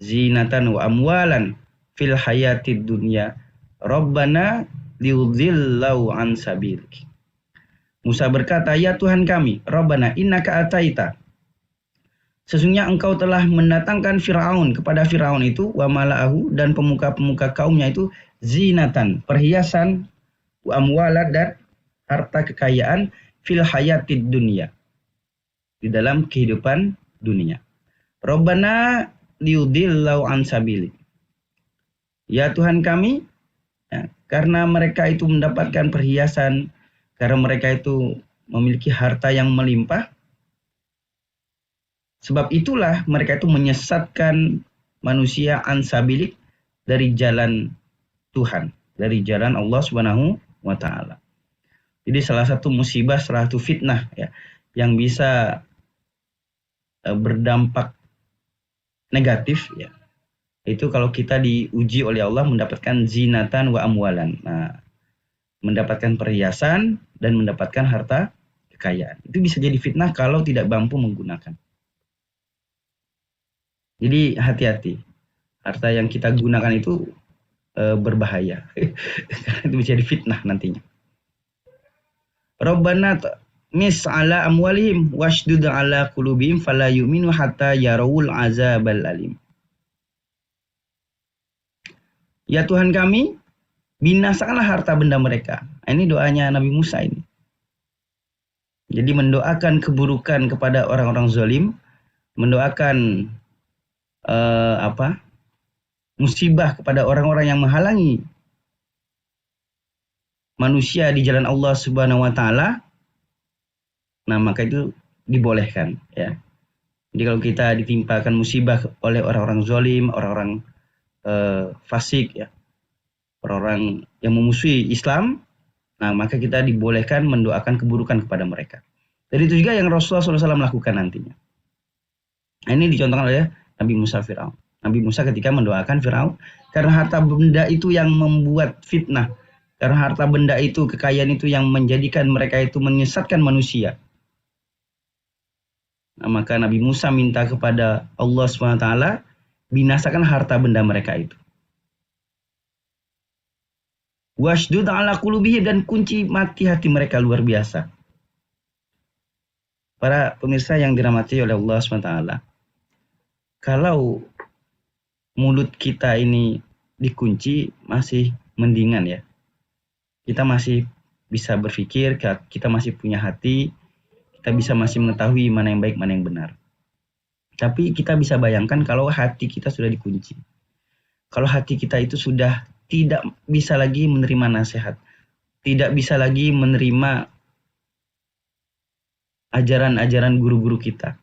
zinatan wa amwalan fil hayatid dunya Rabbana liudhillau an sabilik. Musa berkata, ya Tuhan kami, Rabbana innaka ataita, sesungguhnya engkau telah mendatangkan Fir'aun, kepada Fir'aun itu wa mala'ahu, dan pemuka-pemuka kaumnya itu zinatan, perhiasan, wa amwalan, dan harta kekayaan fil hayatid dunya, di dalam kehidupan dunia. Rabbana liudhillau an sabilik. Ya Tuhan kami, ya, karena mereka itu mendapatkan perhiasan, karena mereka itu memiliki harta yang melimpah. Sebab itulah mereka itu menyesatkan manusia ansabilik dari jalan Tuhan, dari jalan Allah Subhanahu wa taala. Jadi salah satu musibah, salah satu fitnah ya yang bisa berdampak negatif ya, itu kalau kita diuji oleh Allah mendapatkan zinatan wa amwalan. Nah, mendapatkan perhiasan dan mendapatkan harta kekayaan. Itu bisa jadi fitnah kalau tidak mampu menggunakan. Jadi hati-hati. Harta yang kita gunakan itu berbahaya. Karena itu bisa jadi fitnah nantinya. Rabbana mis ala amwalihim washdud ala qulubihim fala yu'minu hatta yarawul azabal alim. Ya Tuhan kami, binasakanlah harta benda mereka. Ini doanya Nabi Musa ini. Jadi mendoakan keburukan kepada orang-orang zalim, mendoakan musibah kepada orang-orang yang menghalangi manusia di jalan Allah Subhanahu wa taala. Nah, maka itu dibolehkan ya. Jadi kalau kita ditimpakan musibah oleh orang-orang zalim, orang-orang fasik ya, orang-orang yang memusuhi Islam, nah maka kita dibolehkan mendoakan keburukan kepada mereka. Dan itu juga yang Rasulullah SAW lakukan nantinya. Nah, ini dicontohkan oleh Nabi Musa Fir'aun. Nabi Musa ketika mendoakan Fir'aun, karena harta benda itu yang membuat fitnah. Karena harta benda itu, kekayaan itu yang menjadikan mereka itu menyesatkan manusia. Nah, maka Nabi Musa minta kepada Allah SWT, binasakan harta benda mereka itu. Washdud ala qulubihim, dan kunci mati hati mereka luar biasa. Para pemirsa yang dirahmati oleh Allah SWT, kalau mulut kita ini dikunci masih mendingan ya. Kita masih bisa berpikir, kita masih punya hati, kita bisa masih mengetahui mana yang baik, mana yang benar. Tapi kita bisa bayangkan kalau hati kita sudah dikunci. Kalau hati kita itu sudah tidak bisa lagi menerima nasihat, tidak bisa lagi menerima ajaran-ajaran guru-guru kita,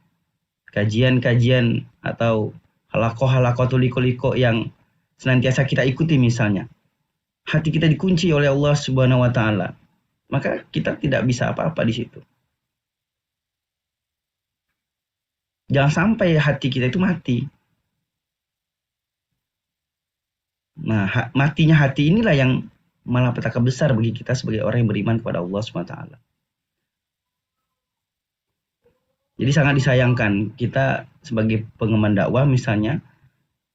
kajian-kajian atau halakoh-halakoh atau liko-liko yang senantiasa kita ikuti misalnya. Hati kita dikunci oleh Allah Subhanahu wa taala, maka kita tidak bisa apa-apa di situ. Jangan sampai hati kita itu mati. Nah, matinya hati inilah yang malapetaka besar bagi kita sebagai orang yang beriman kepada Allah SWT. Jadi sangat disayangkan kita sebagai pengemban dakwah misalnya,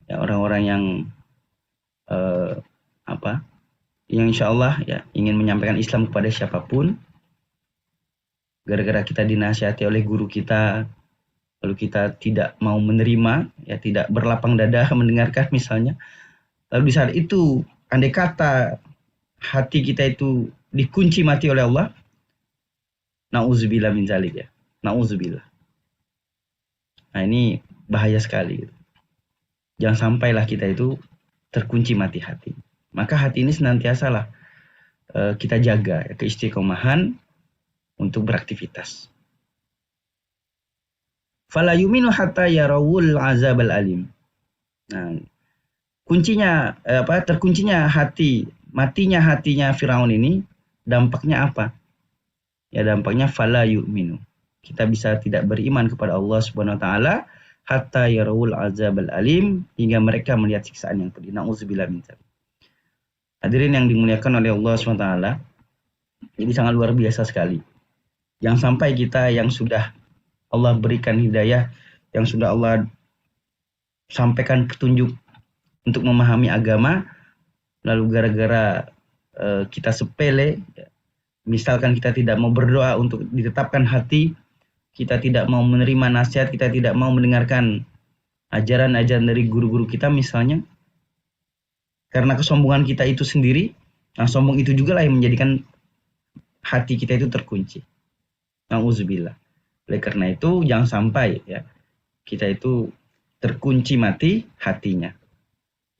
ya, orang-orang yang yang insya Allah ya ingin menyampaikan Islam kepada siapapun, gara-gara kita dinasihati oleh guru kita, lalu kita tidak mau menerima, ya tidak berlapang dada mendengarkan misalnya. Lalu di saat itu, andai kata hati kita itu dikunci mati oleh Allah, na'udzubillah min zalik ya. Na'udzubillah. Nah, ini bahaya sekali. Jangan sampailah kita itu terkunci mati hati. Maka hati ini senantiasalah kita jaga ya, keistiqomahan untuk beraktivitas. Fala yuminu hatta yarawul azabal alim. Nah, kuncinya terkuncinya hati, matinya hatinya Firaun ini dampaknya apa? Ya dampaknya fala yu'minu. Kita bisa tidak beriman kepada Allah Subhanahu wa taala hatta yarawul azabal alim, hingga mereka melihat siksaan yang pedih. Nauzubillah min dzalik. Hadirin yang dimuliakan oleh Allah Subhanahu wa taala, ini sangat luar biasa sekali. Jangan sampai kita yang sudah Allah berikan hidayah, yang sudah Allah sampaikan petunjuk untuk memahami agama, lalu gara-gara kita sepele, misalkan kita tidak mau berdoa untuk ditetapkan hati, kita tidak mau menerima nasihat, kita tidak mau mendengarkan ajaran-ajaran dari guru-guru kita misalnya, karena kesombongan kita itu sendiri, nah sombong itu juga lah yang menjadikan hati kita itu terkunci. Nauzubillah. Oleh karena itu jangan sampai ya kita itu terkunci mati hatinya.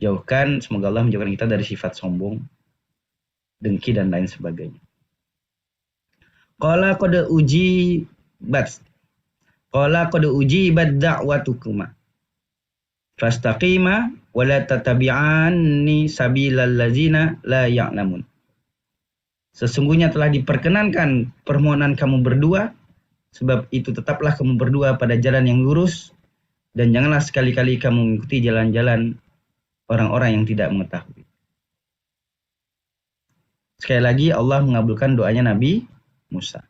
Jauhkan, semoga Allah menjauhkan kita dari sifat sombong, dengki dan lain sebagainya. Qala qad ujibat. Qala qad ujibat da'watukuma. Fastaqima wa la tatabi'anni sabilal ladzina la ya'lamun. Sesungguhnya telah diperkenankan permohonan kamu berdua, sebab itu tetaplah kamu berdua pada jalan yang lurus, dan janganlah sekali-kali kamu mengikuti jalan-jalan orang-orang yang tidak mengetahui. Sekali lagi Allah mengabulkan doanya Nabi Musa.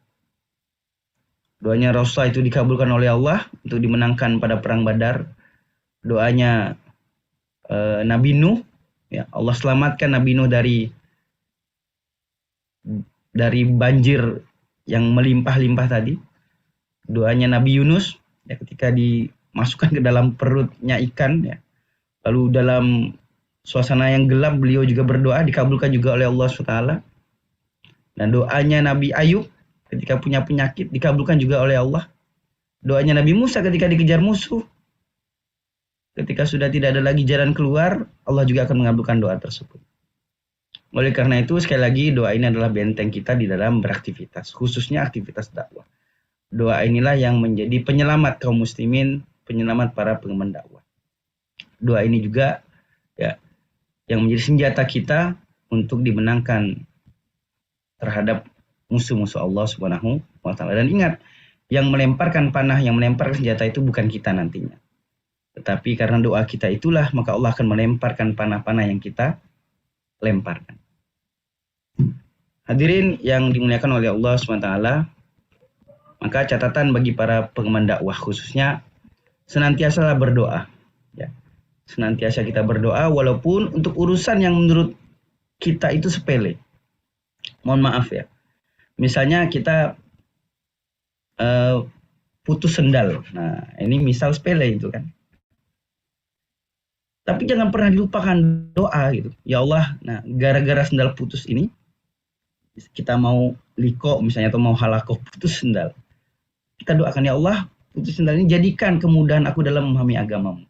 Doanya Rasulullah itu dikabulkan oleh Allah untuk dimenangkan pada perang Badar. Doanya Nabi Nuh, ya, Allah selamatkan Nabi Nuh dari banjir yang melimpah-limpah tadi. Doanya Nabi Yunus, ya, ketika dimasukkan ke dalam perutnya ikan, ya, lalu dalam suasana yang gelap beliau juga berdoa, dikabulkan juga oleh Allah SWT. Dan doanya Nabi Ayub ketika punya penyakit dikabulkan juga oleh Allah. Doanya Nabi Musa ketika dikejar musuh, ketika sudah tidak ada lagi jalan keluar, Allah juga akan mengabulkan doa tersebut. Oleh karena itu, sekali lagi, doa ini adalah benteng kita di dalam beraktivitas, khususnya aktivitas dakwah. Doa inilah yang menjadi penyelamat kaum muslimin, penyelamat para pengemban dakwah. Doa ini juga, ya, yang menjadi senjata kita untuk dimenangkan terhadap musuh-musuh Allah Subhanahu wa Ta'ala. Dan ingat, yang melemparkan panah, yang melemparkan senjata itu bukan kita nantinya. Tetapi karena doa kita itulah, maka Allah akan melemparkan panah-panah yang kita lemparkan. Hadirin yang dimuliakan oleh Allah SWT, maka catatan bagi para pengemban dakwah khususnya, senantiasalah berdoa. Ya. Senantiasa kita berdoa walaupun untuk urusan yang menurut kita itu sepele. Mohon maaf ya. Misalnya kita putus sendal. Nah, ini misal sepele itu kan. Tapi jangan pernah dilupakan doa gitu. Ya Allah, nah gara-gara sendal putus ini, kita mau liko misalnya atau mau halakoh putus sendal. Kita doakan, ya Allah, putus sendal ini jadikan kemudahan aku dalam memahami agamamu.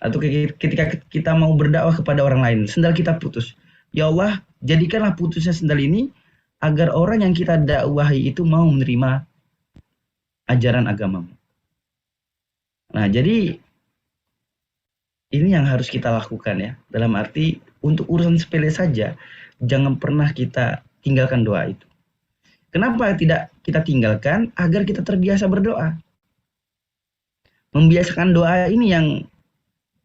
Atau ketika kita mau berdakwah kepada orang lain, sendal kita putus. Ya Allah, jadikanlah putusnya sendal ini agar orang yang kita dakwahi itu mau menerima ajaran agamamu. Nah, jadi ini yang harus kita lakukan ya. Dalam arti untuk urusan sepele saja, jangan pernah kita tinggalkan doa itu. Kenapa tidak kita tinggalkan? Agar kita terbiasa berdoa. Membiasakan doa ini yang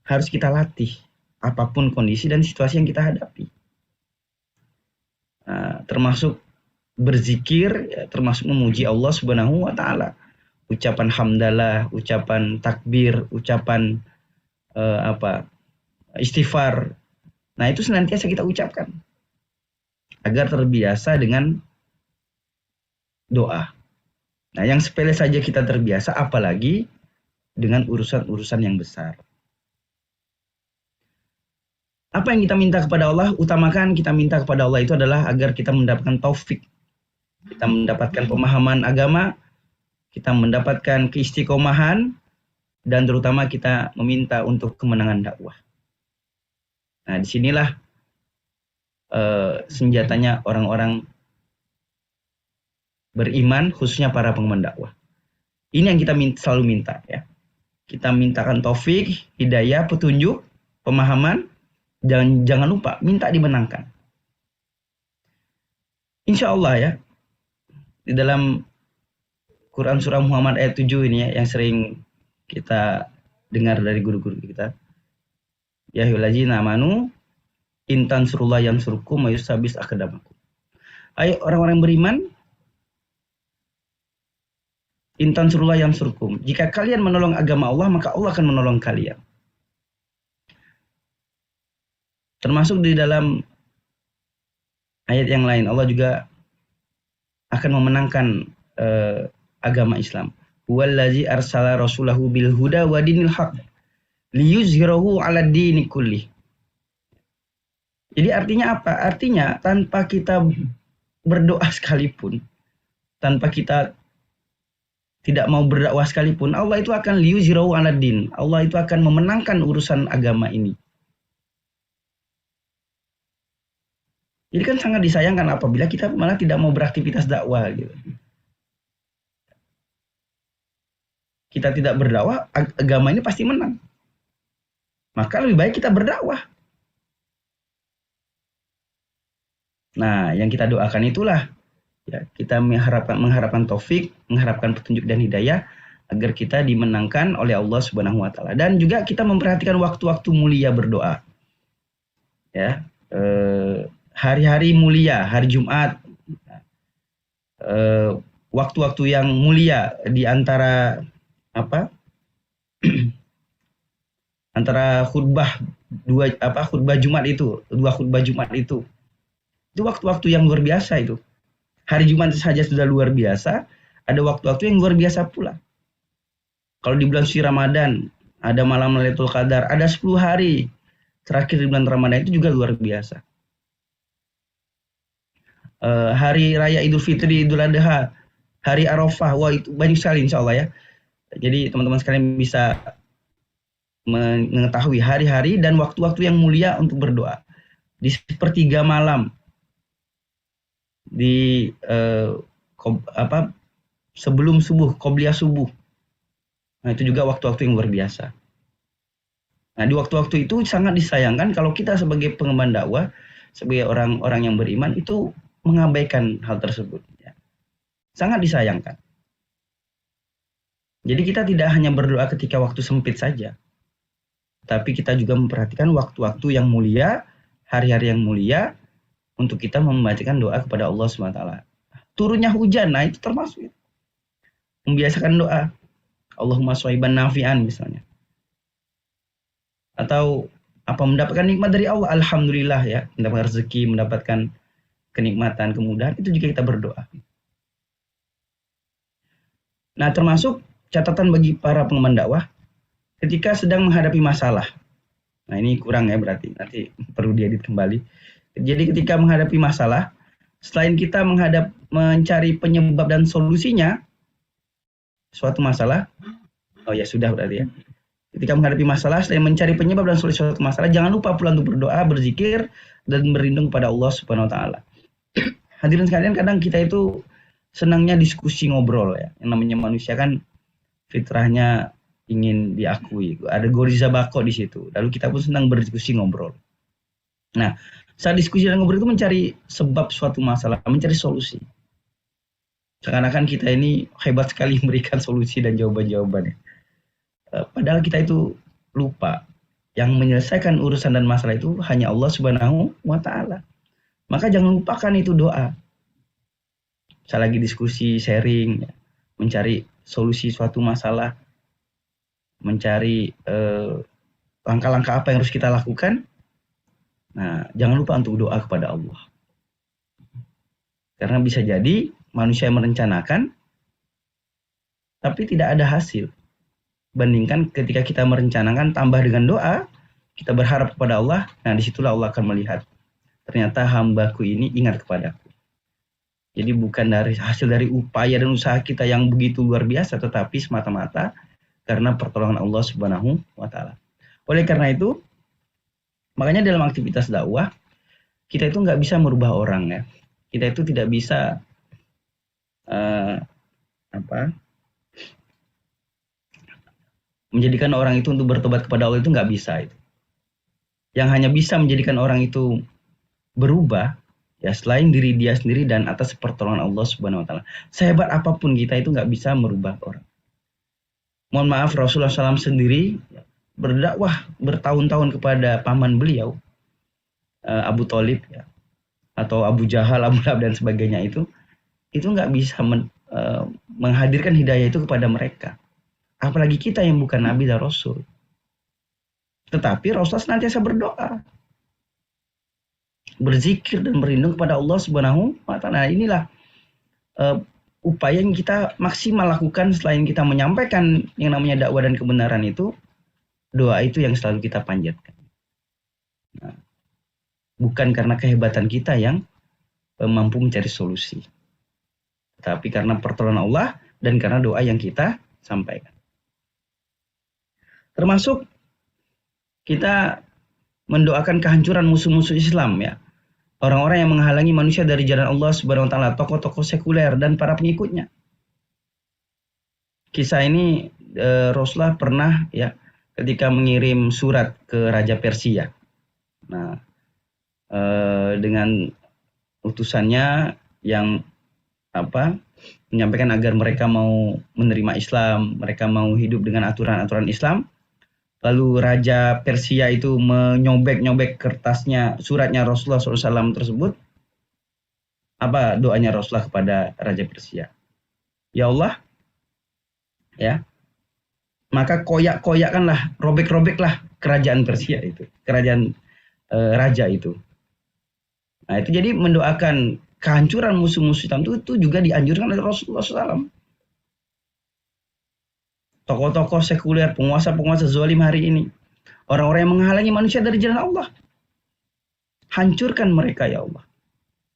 harus kita latih. Apapun kondisi dan situasi yang kita hadapi. Nah, termasuk berzikir, ya, termasuk memuji Allah Subhanahu wa Ta'ala. Ucapan hamdalah, ucapan takbir, ucapan istighfar. Nah, itu senantiasa kita ucapkan agar terbiasa dengan doa. Nah, yang sepele saja kita terbiasa, apalagi dengan urusan-urusan yang besar. Apa yang kita minta kepada Allah? Utamakan kita minta kepada Allah itu adalah agar kita mendapatkan taufik, kita mendapatkan pemahaman agama, kita mendapatkan keistiqomahan, dan terutama kita meminta untuk kemenangan dakwah. Nah, disinilah senjatanya orang-orang beriman, khususnya para pengemban dakwah. Ini yang kita selalu minta ya. Kita mintakan taufik, hidayah, petunjuk, pemahaman, dan jangan lupa minta dimenangkan. Insya Allah ya, di dalam Quran surah Muhammad ayat 7 ini ya, yang sering kita dengar dari guru-guru kita. Ya ayyuhallazina amanu in tansurullah yansurkum wa yusabbis aqdamakum. Ayo orang-orang beriman, in tansurullah yansurkum. Jika kalian menolong agama Allah, maka Allah akan menolong kalian. Termasuk di dalam ayat yang lain, Allah juga akan memenangkan agama Islam. Huwallazi arsala rasulahu bil huda wa dinil haq liyuzhirahu 'ala dini kulli. Jadi artinya apa? Artinya tanpa kita berdoa sekalipun, tanpa kita tidak mau berdakwah sekalipun, Allah itu akan liyuzhirahu 'ala din. Allah itu akan memenangkan urusan agama ini. Jadi kan sangat disayangkan apabila kita malah tidak mau beraktivitas dakwah gitu. Kita tidak berdakwah, agama ini pasti menang. Maka lebih baik kita berdakwah. Nah, yang kita doakan itulah ya, kita mengharapkan taufik, mengharapkan petunjuk dan hidayah agar kita dimenangkan oleh Allah Subhanahu wa taala. Dan juga kita memperhatikan waktu-waktu mulia berdoa. Ya. Hari-hari mulia, hari Jumat, waktu-waktu yang mulia di antara antara khutbah Jumat itu, dua khutbah Jumat itu waktu-waktu yang luar biasa itu. Hari Jumat saja sudah luar biasa, ada waktu-waktu yang luar biasa pula. Kalau di bulan suci Ramadan, ada malam Lailatul Qadar, ada 10 hari terakhir di bulan Ramadan itu juga luar biasa. Hari Raya Idul Fitri, Idul Adha, hari Arafah, wah itu banyak sekali insya Allah ya. Jadi teman-teman sekalian bisa mengetahui hari-hari dan waktu-waktu yang mulia untuk berdoa. Di sepertiga malam, di sebelum subuh, qobliyah subuh. Nah, itu juga waktu-waktu yang luar biasa. Nah, di waktu-waktu itu sangat disayangkan kalau kita sebagai pengemban dakwah, sebagai orang-orang yang beriman itu mengabaikan hal tersebut. Ya. Sangat disayangkan. Jadi kita tidak hanya berdoa ketika waktu sempit saja, tapi kita juga memperhatikan waktu-waktu yang mulia, hari-hari yang mulia, untuk kita membacakan doa kepada Allah SWT. Turunnya hujan, nah itu termasuk. Membiasakan doa. Allahumma shayban nafi'an misalnya. Atau mendapatkan nikmat dari Allah, alhamdulillah ya. Mendapatkan rezeki, mendapatkan kenikmatan, kemudahan, itu juga kita berdoa. Nah, termasuk catatan bagi para pengemban dakwah ketika sedang menghadapi masalah. Nah, ini kurang ya berarti. Nanti perlu diedit kembali. Jadi ketika menghadapi masalah, selain kita mencari penyebab dan solusinya suatu masalah, oh ya sudah berarti ya. Ketika menghadapi masalah, selain mencari penyebab dan solusi suatu masalah, jangan lupa pula untuk berdoa, berzikir, dan berlindung kepada Allah Subhanahu wa taala. Hadirin sekalian, kadang kita itu senangnya diskusi ngobrol ya. Yang namanya manusia kan fitrahnya ingin diakui. Ada goriza bako di situ. Lalu kita pun senang berdiskusi ngobrol. Nah, saat diskusi dan ngobrol itu mencari sebab suatu masalah, mencari solusi. Seakan-akan kita ini hebat sekali memberikan solusi dan jawaban-jawabannya. Padahal kita itu lupa. Yang menyelesaikan urusan dan masalah itu hanya Allah Subhanahu wa taala. Maka jangan lupakan itu doa. Saya lagi diskusi, sharing, mencari solusi suatu masalah, mencari langkah-langkah apa yang harus kita lakukan. Nah, jangan lupa untuk doa kepada Allah. Karena bisa jadi manusia yang merencanakan, tapi tidak ada hasil. Bandingkan ketika kita merencanakan tambah dengan doa, kita berharap kepada Allah, nah disitulah Allah akan melihat. Ternyata hambaku ini ingat kepadaku. Jadi bukan dari hasil dari upaya dan usaha kita yang begitu luar biasa, tetapi semata-mata karena pertolongan Allah Subhanahu wa taala. Oleh karena itu, makanya dalam aktivitas dakwah, kita itu nggak bisa merubah orang ya. Kita itu tidak bisa menjadikan orang itu untuk bertobat kepada Allah, itu nggak bisa itu. Yang hanya bisa menjadikan orang itu berubah ya selain diri dia sendiri dan atas pertolongan Allah Subhanahu wa taala. Sehebat apapun kita itu nggak bisa merubah orang. Mohon maaf, Rasulullah SAW sendiri berdakwah bertahun-tahun kepada paman beliau, Abu Thalib ya, atau Abu Jahal, Abu Lahab dan sebagainya itu nggak bisa menghadirkan hidayah itu kepada mereka. Apalagi kita yang bukan Nabi dan Rasul. Tetapi Rasulullah senantiasa berdoa, berzikir dan berlindung kepada Allah Subhanahu wa taala. Inilah upaya yang kita maksimal lakukan selain kita menyampaikan yang namanya dakwah dan kebenaran itu. Doa itu yang selalu kita panjatkan. Nah, bukan karena kehebatan kita yang mampu mencari solusi, tapi karena pertolongan Allah dan karena doa yang kita sampaikan. Termasuk kita mendoakan kehancuran musuh-musuh Islam ya. orang-orang yang menghalangi manusia dari jalan Allah Subhanahu wa taala, tokoh-tokoh sekuler dan para pengikutnya. Kisah ini Rasulullah pernah ya ketika mengirim surat ke Raja Persia. Nah, dengan utusannya yang menyampaikan agar mereka mau menerima Islam, mereka mau hidup dengan aturan-aturan Islam. Lalu Raja Persia itu menyobek-nyobek kertasnya, suratnya Rasulullah SAW tersebut. Apa doanya Rasulullah kepada Raja Persia? Ya Allah, ya, maka koyak-koyakkanlah, robek-robeklah kerajaan Persia itu, kerajaan raja itu. Nah itu jadi mendoakan kehancuran musuh-musuh Islam itu juga dianjurkan oleh Rasulullah SAW. Tokoh-tokoh sekuler, penguasa-penguasa zalim hari ini, orang-orang yang menghalangi manusia dari jalan Allah, hancurkan mereka ya Allah,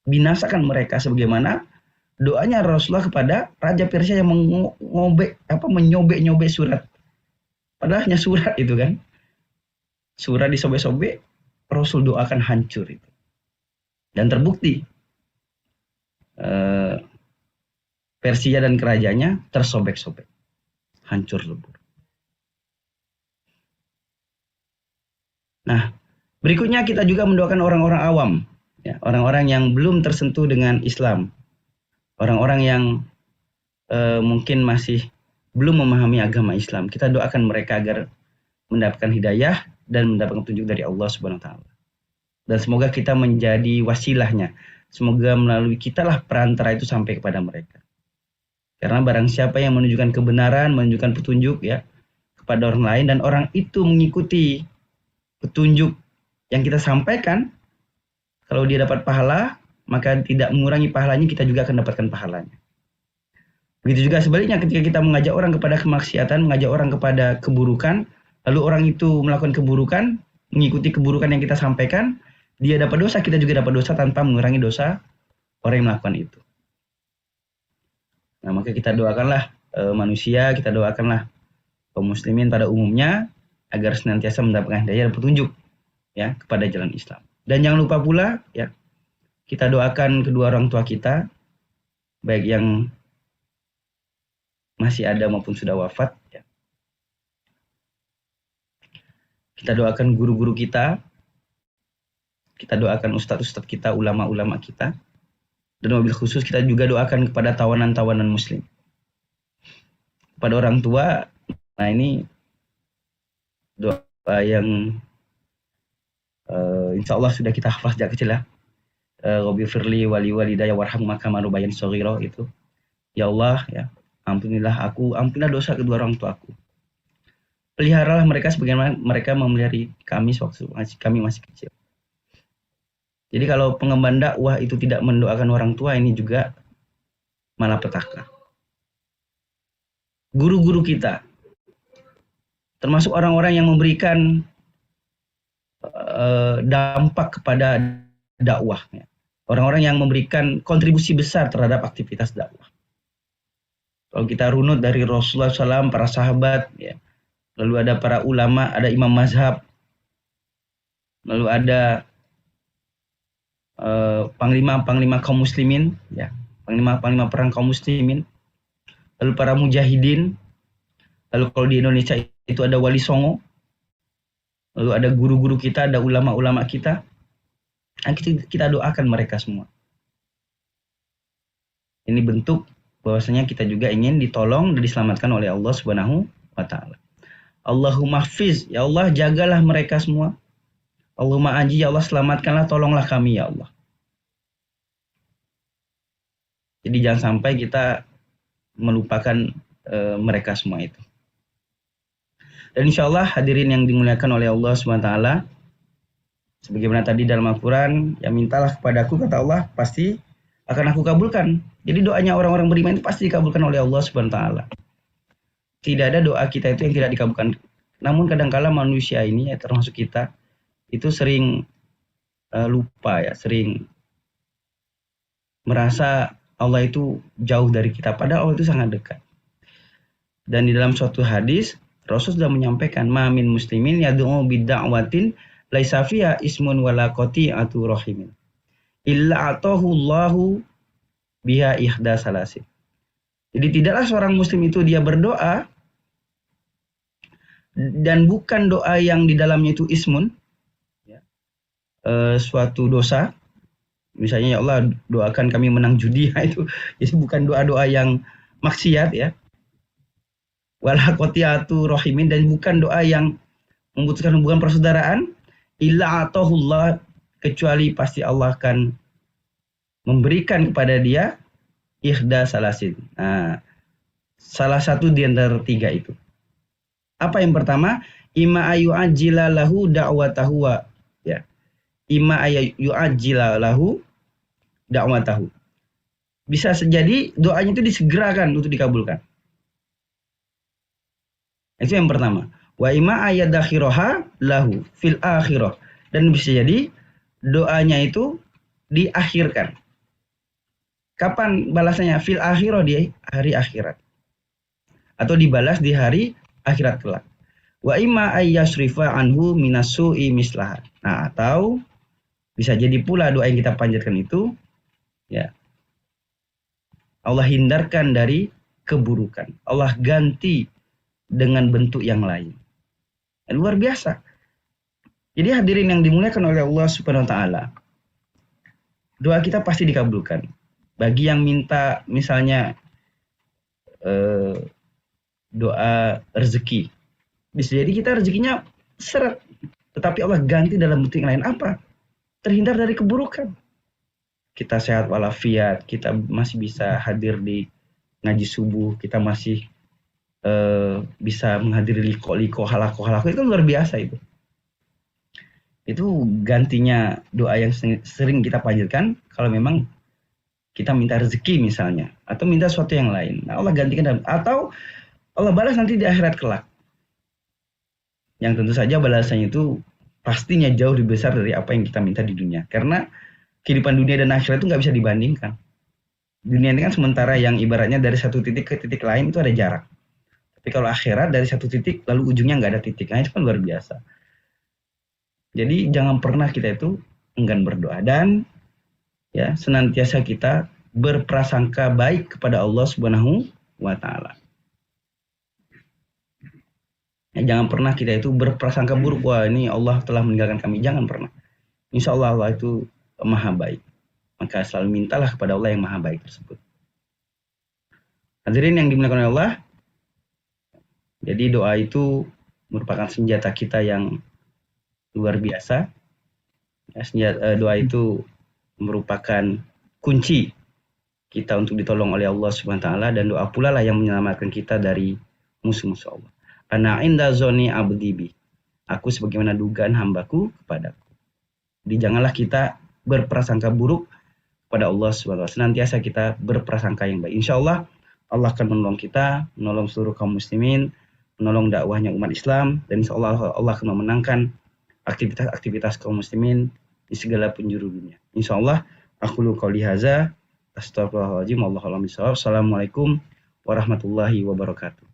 binasakan mereka sebagaimana doanya Rasulullah kepada Raja Persia yang menyobek-nyobek surat. Padahal hanya surat itu kan. Surat disobek-sobek, Rasul doakan hancur itu. Dan terbukti Persia dan kerajaannya tersobek-sobek, hancur lebur. Nah, berikutnya kita juga mendoakan orang-orang awam, ya, orang-orang yang belum tersentuh dengan Islam, orang-orang yang mungkin masih belum memahami agama Islam. Kita doakan mereka agar mendapatkan hidayah dan mendapatkan petunjuk dari Allah Subhanahu wa taala. Dan semoga kita menjadi wasilahnya. Semoga melalui kitalah perantara itu sampai kepada mereka. Karena barang siapa yang menunjukkan kebenaran, menunjukkan petunjuk ya kepada orang lain dan orang itu mengikuti petunjuk yang kita sampaikan, kalau dia dapat pahala, maka tidak mengurangi pahalanya, kita juga akan dapatkan pahalanya. Begitu juga sebaliknya ketika kita mengajak orang kepada kemaksiatan, mengajak orang kepada keburukan, lalu orang itu melakukan keburukan, mengikuti keburukan yang kita sampaikan, dia dapat dosa, kita juga dapat dosa tanpa mengurangi dosa orang yang melakukan itu. Nah, maka kita doakanlah manusia, kita doakanlah kaum muslimin pada umumnya agar senantiasa mendapatkan hidayah dan petunjuk ya kepada jalan Islam. Dan jangan lupa pula ya, kita doakan kedua orang tua kita, baik yang masih ada maupun sudah wafat ya. Kita doakan guru-guru kita doakan ustadz-ustadz kita, ulama-ulama kita, dan wabil khusus kita juga doakan kepada tawanan-tawanan muslim. Pada orang tua, nah ini doa yang insya Allah sudah kita hafal sejak kecil ya. Rabbi firli wali walidayya warhamhuma kama rabbayani shaghira itu. Ya Allah ya, ampunilah aku, ampunilah dosa kedua orang tuaku. Peliharalah mereka sebagaimana mereka memelihara kami sewaktu kami masih kecil. Jadi kalau pengemban dakwah itu tidak mendoakan orang tua, ini juga malapetaka. Guru-guru kita, termasuk orang-orang yang memberikan dampak kepada dakwah, ya. Orang-orang yang memberikan kontribusi besar terhadap aktivitas dakwah. Kalau kita runut dari Rasulullah SAW, para sahabat, ya. Lalu ada para ulama, ada imam mazhab, lalu ada panglima-panglima kaum muslimin, ya, panglima-panglima perang kaum muslimin, lalu para mujahidin, lalu kalau di Indonesia itu ada wali songo, lalu ada guru-guru kita, ada ulama-ulama kita, dan kita doakan mereka semua. Ini bentuk bahwasanya kita juga ingin ditolong dan diselamatkan oleh Allah Subhanahu wa taala. Allahumma hafiz, ya Allah jagalah mereka semua. Allahumma anji, ya Allah selamatkanlah, tolonglah kami ya Allah. Jadi jangan sampai kita melupakan mereka semua itu. Dan insya Allah hadirin yang dimuliakan oleh Allah SWT, sebagaimana tadi dalam Al-Quran, ya mintalah kepadaku, kata Allah, pasti akan aku kabulkan. Jadi doanya orang-orang beriman itu pasti dikabulkan oleh Allah SWT. Tidak ada doa kita itu yang tidak dikabulkan. Namun kadangkala manusia ini, ya termasuk kita, itu sering lupa ya, sering merasa Allah itu jauh dari kita, padahal Allah itu sangat dekat. Dan di dalam suatu hadis Rasul sudah menyampaikan, ma min muslimin yad'u bid'awatin laisa fiha ismun wala qati'atu rahimin. illa atahu Allahu biha ihda salasin. Jadi tidaklah seorang muslim itu dia berdoa dan bukan doa yang di dalamnya itu ismun, ya, suatu dosa. Misalnya, ya Allah doakan kami menang judi, itu jadi bukan doa-doa yang maksiat, ya. Wala qati'atu rahimin, dan bukan doa yang memutuskan hubungan persaudaraan. Illa atahullah, kecuali pasti Allah akan memberikan kepada dia ihda salasin. Nah, salah satu di antara tiga itu. Apa yang pertama? Ima ayu ajila lahu da'watahu, ya. Ima ayu ajila lahu da'watahu. Bisa jadi doanya itu disegerakan untuk dikabulkan. Itu yang pertama. Wa ima ayadakhiraha lahu fil akhirah. Dan bisa jadi doanya itu diakhirkan. Kapan balasannya? Fil akhirah, di hari akhirat. Atau dibalas di hari akhirat kelak. Wa imma ayyasrifa anhu minasu'i mislaha. Nah, atau bisa jadi pula doa yang kita panjatkan itu, ya, Allah hindarkan dari keburukan. Allah ganti dengan bentuk yang lain. Luar biasa. Jadi hadirin yang dimuliakan oleh Allah Subhanahu wa taala, doa kita pasti dikabulkan. Bagi yang minta misalnya doa rezeki, bisa jadi kita rezekinya seret, tetapi Allah ganti dalam bentuk yang lain. Apa? Terhindar dari keburukan. Kita sehat walafiat, kita masih bisa hadir di ngaji subuh, kita masih bisa menghadiri liko-liko, halako-halako, itu luar biasa itu. Itu gantinya doa yang sering kita panjatkan kalau memang kita minta rezeki misalnya, atau minta sesuatu yang lain. Nah, Allah gantikan dalam, atau Allah balas nanti di akhirat kelak. Yang tentu saja balasannya itu pastinya jauh lebih besar dari apa yang kita minta di dunia. Karena kehidupan dunia dan akhirat itu nggak bisa dibandingkan. Dunia ini kan sementara, yang ibaratnya dari satu titik ke titik lain itu ada jarak. Tapi kalau akhirat dari satu titik lalu ujungnya nggak ada titik. Nah, itu kan luar biasa. Jadi jangan pernah kita itu enggan berdoa, dan ya senantiasa kita berprasangka baik kepada Allah Subhanahu wa taala. Ya, jangan pernah kita itu berprasangka buruk, wah ini Allah telah meninggalkan kami. Jangan pernah. Insya Allah Allah itu maha baik. Maka selalu mintalah kepada Allah yang maha baik tersebut. Hadirin yang dimuliakan oleh Allah, jadi doa itu merupakan senjata kita yang luar biasa. Doa itu merupakan kunci kita untuk ditolong oleh Allah Subhanahu wa taala, dan doa pula lah yang menyelamatkan kita dari musuh-musuh Allah. Ana inda zoni abdi bi. Aku sebagaimana dugaan hambaku kepadaku. Jadi janganlah kita berprasangka buruk kepada Allah Subhanahu wa taala. Senantiasa kita berprasangka yang baik. Insyaallah Allah akan menolong kita, menolong seluruh kaum muslimin, menolong dakwahnya umat Islam, dan insyaallah Allah akan memenangkan aktivitas kaum muslimin di segala penjuru dunia. Insyaallah aqulu qouli hadza, astagfirullahaladzim, wallahu a'lam bishawab. Assalamualaikum warahmatullahi wabarakatuh.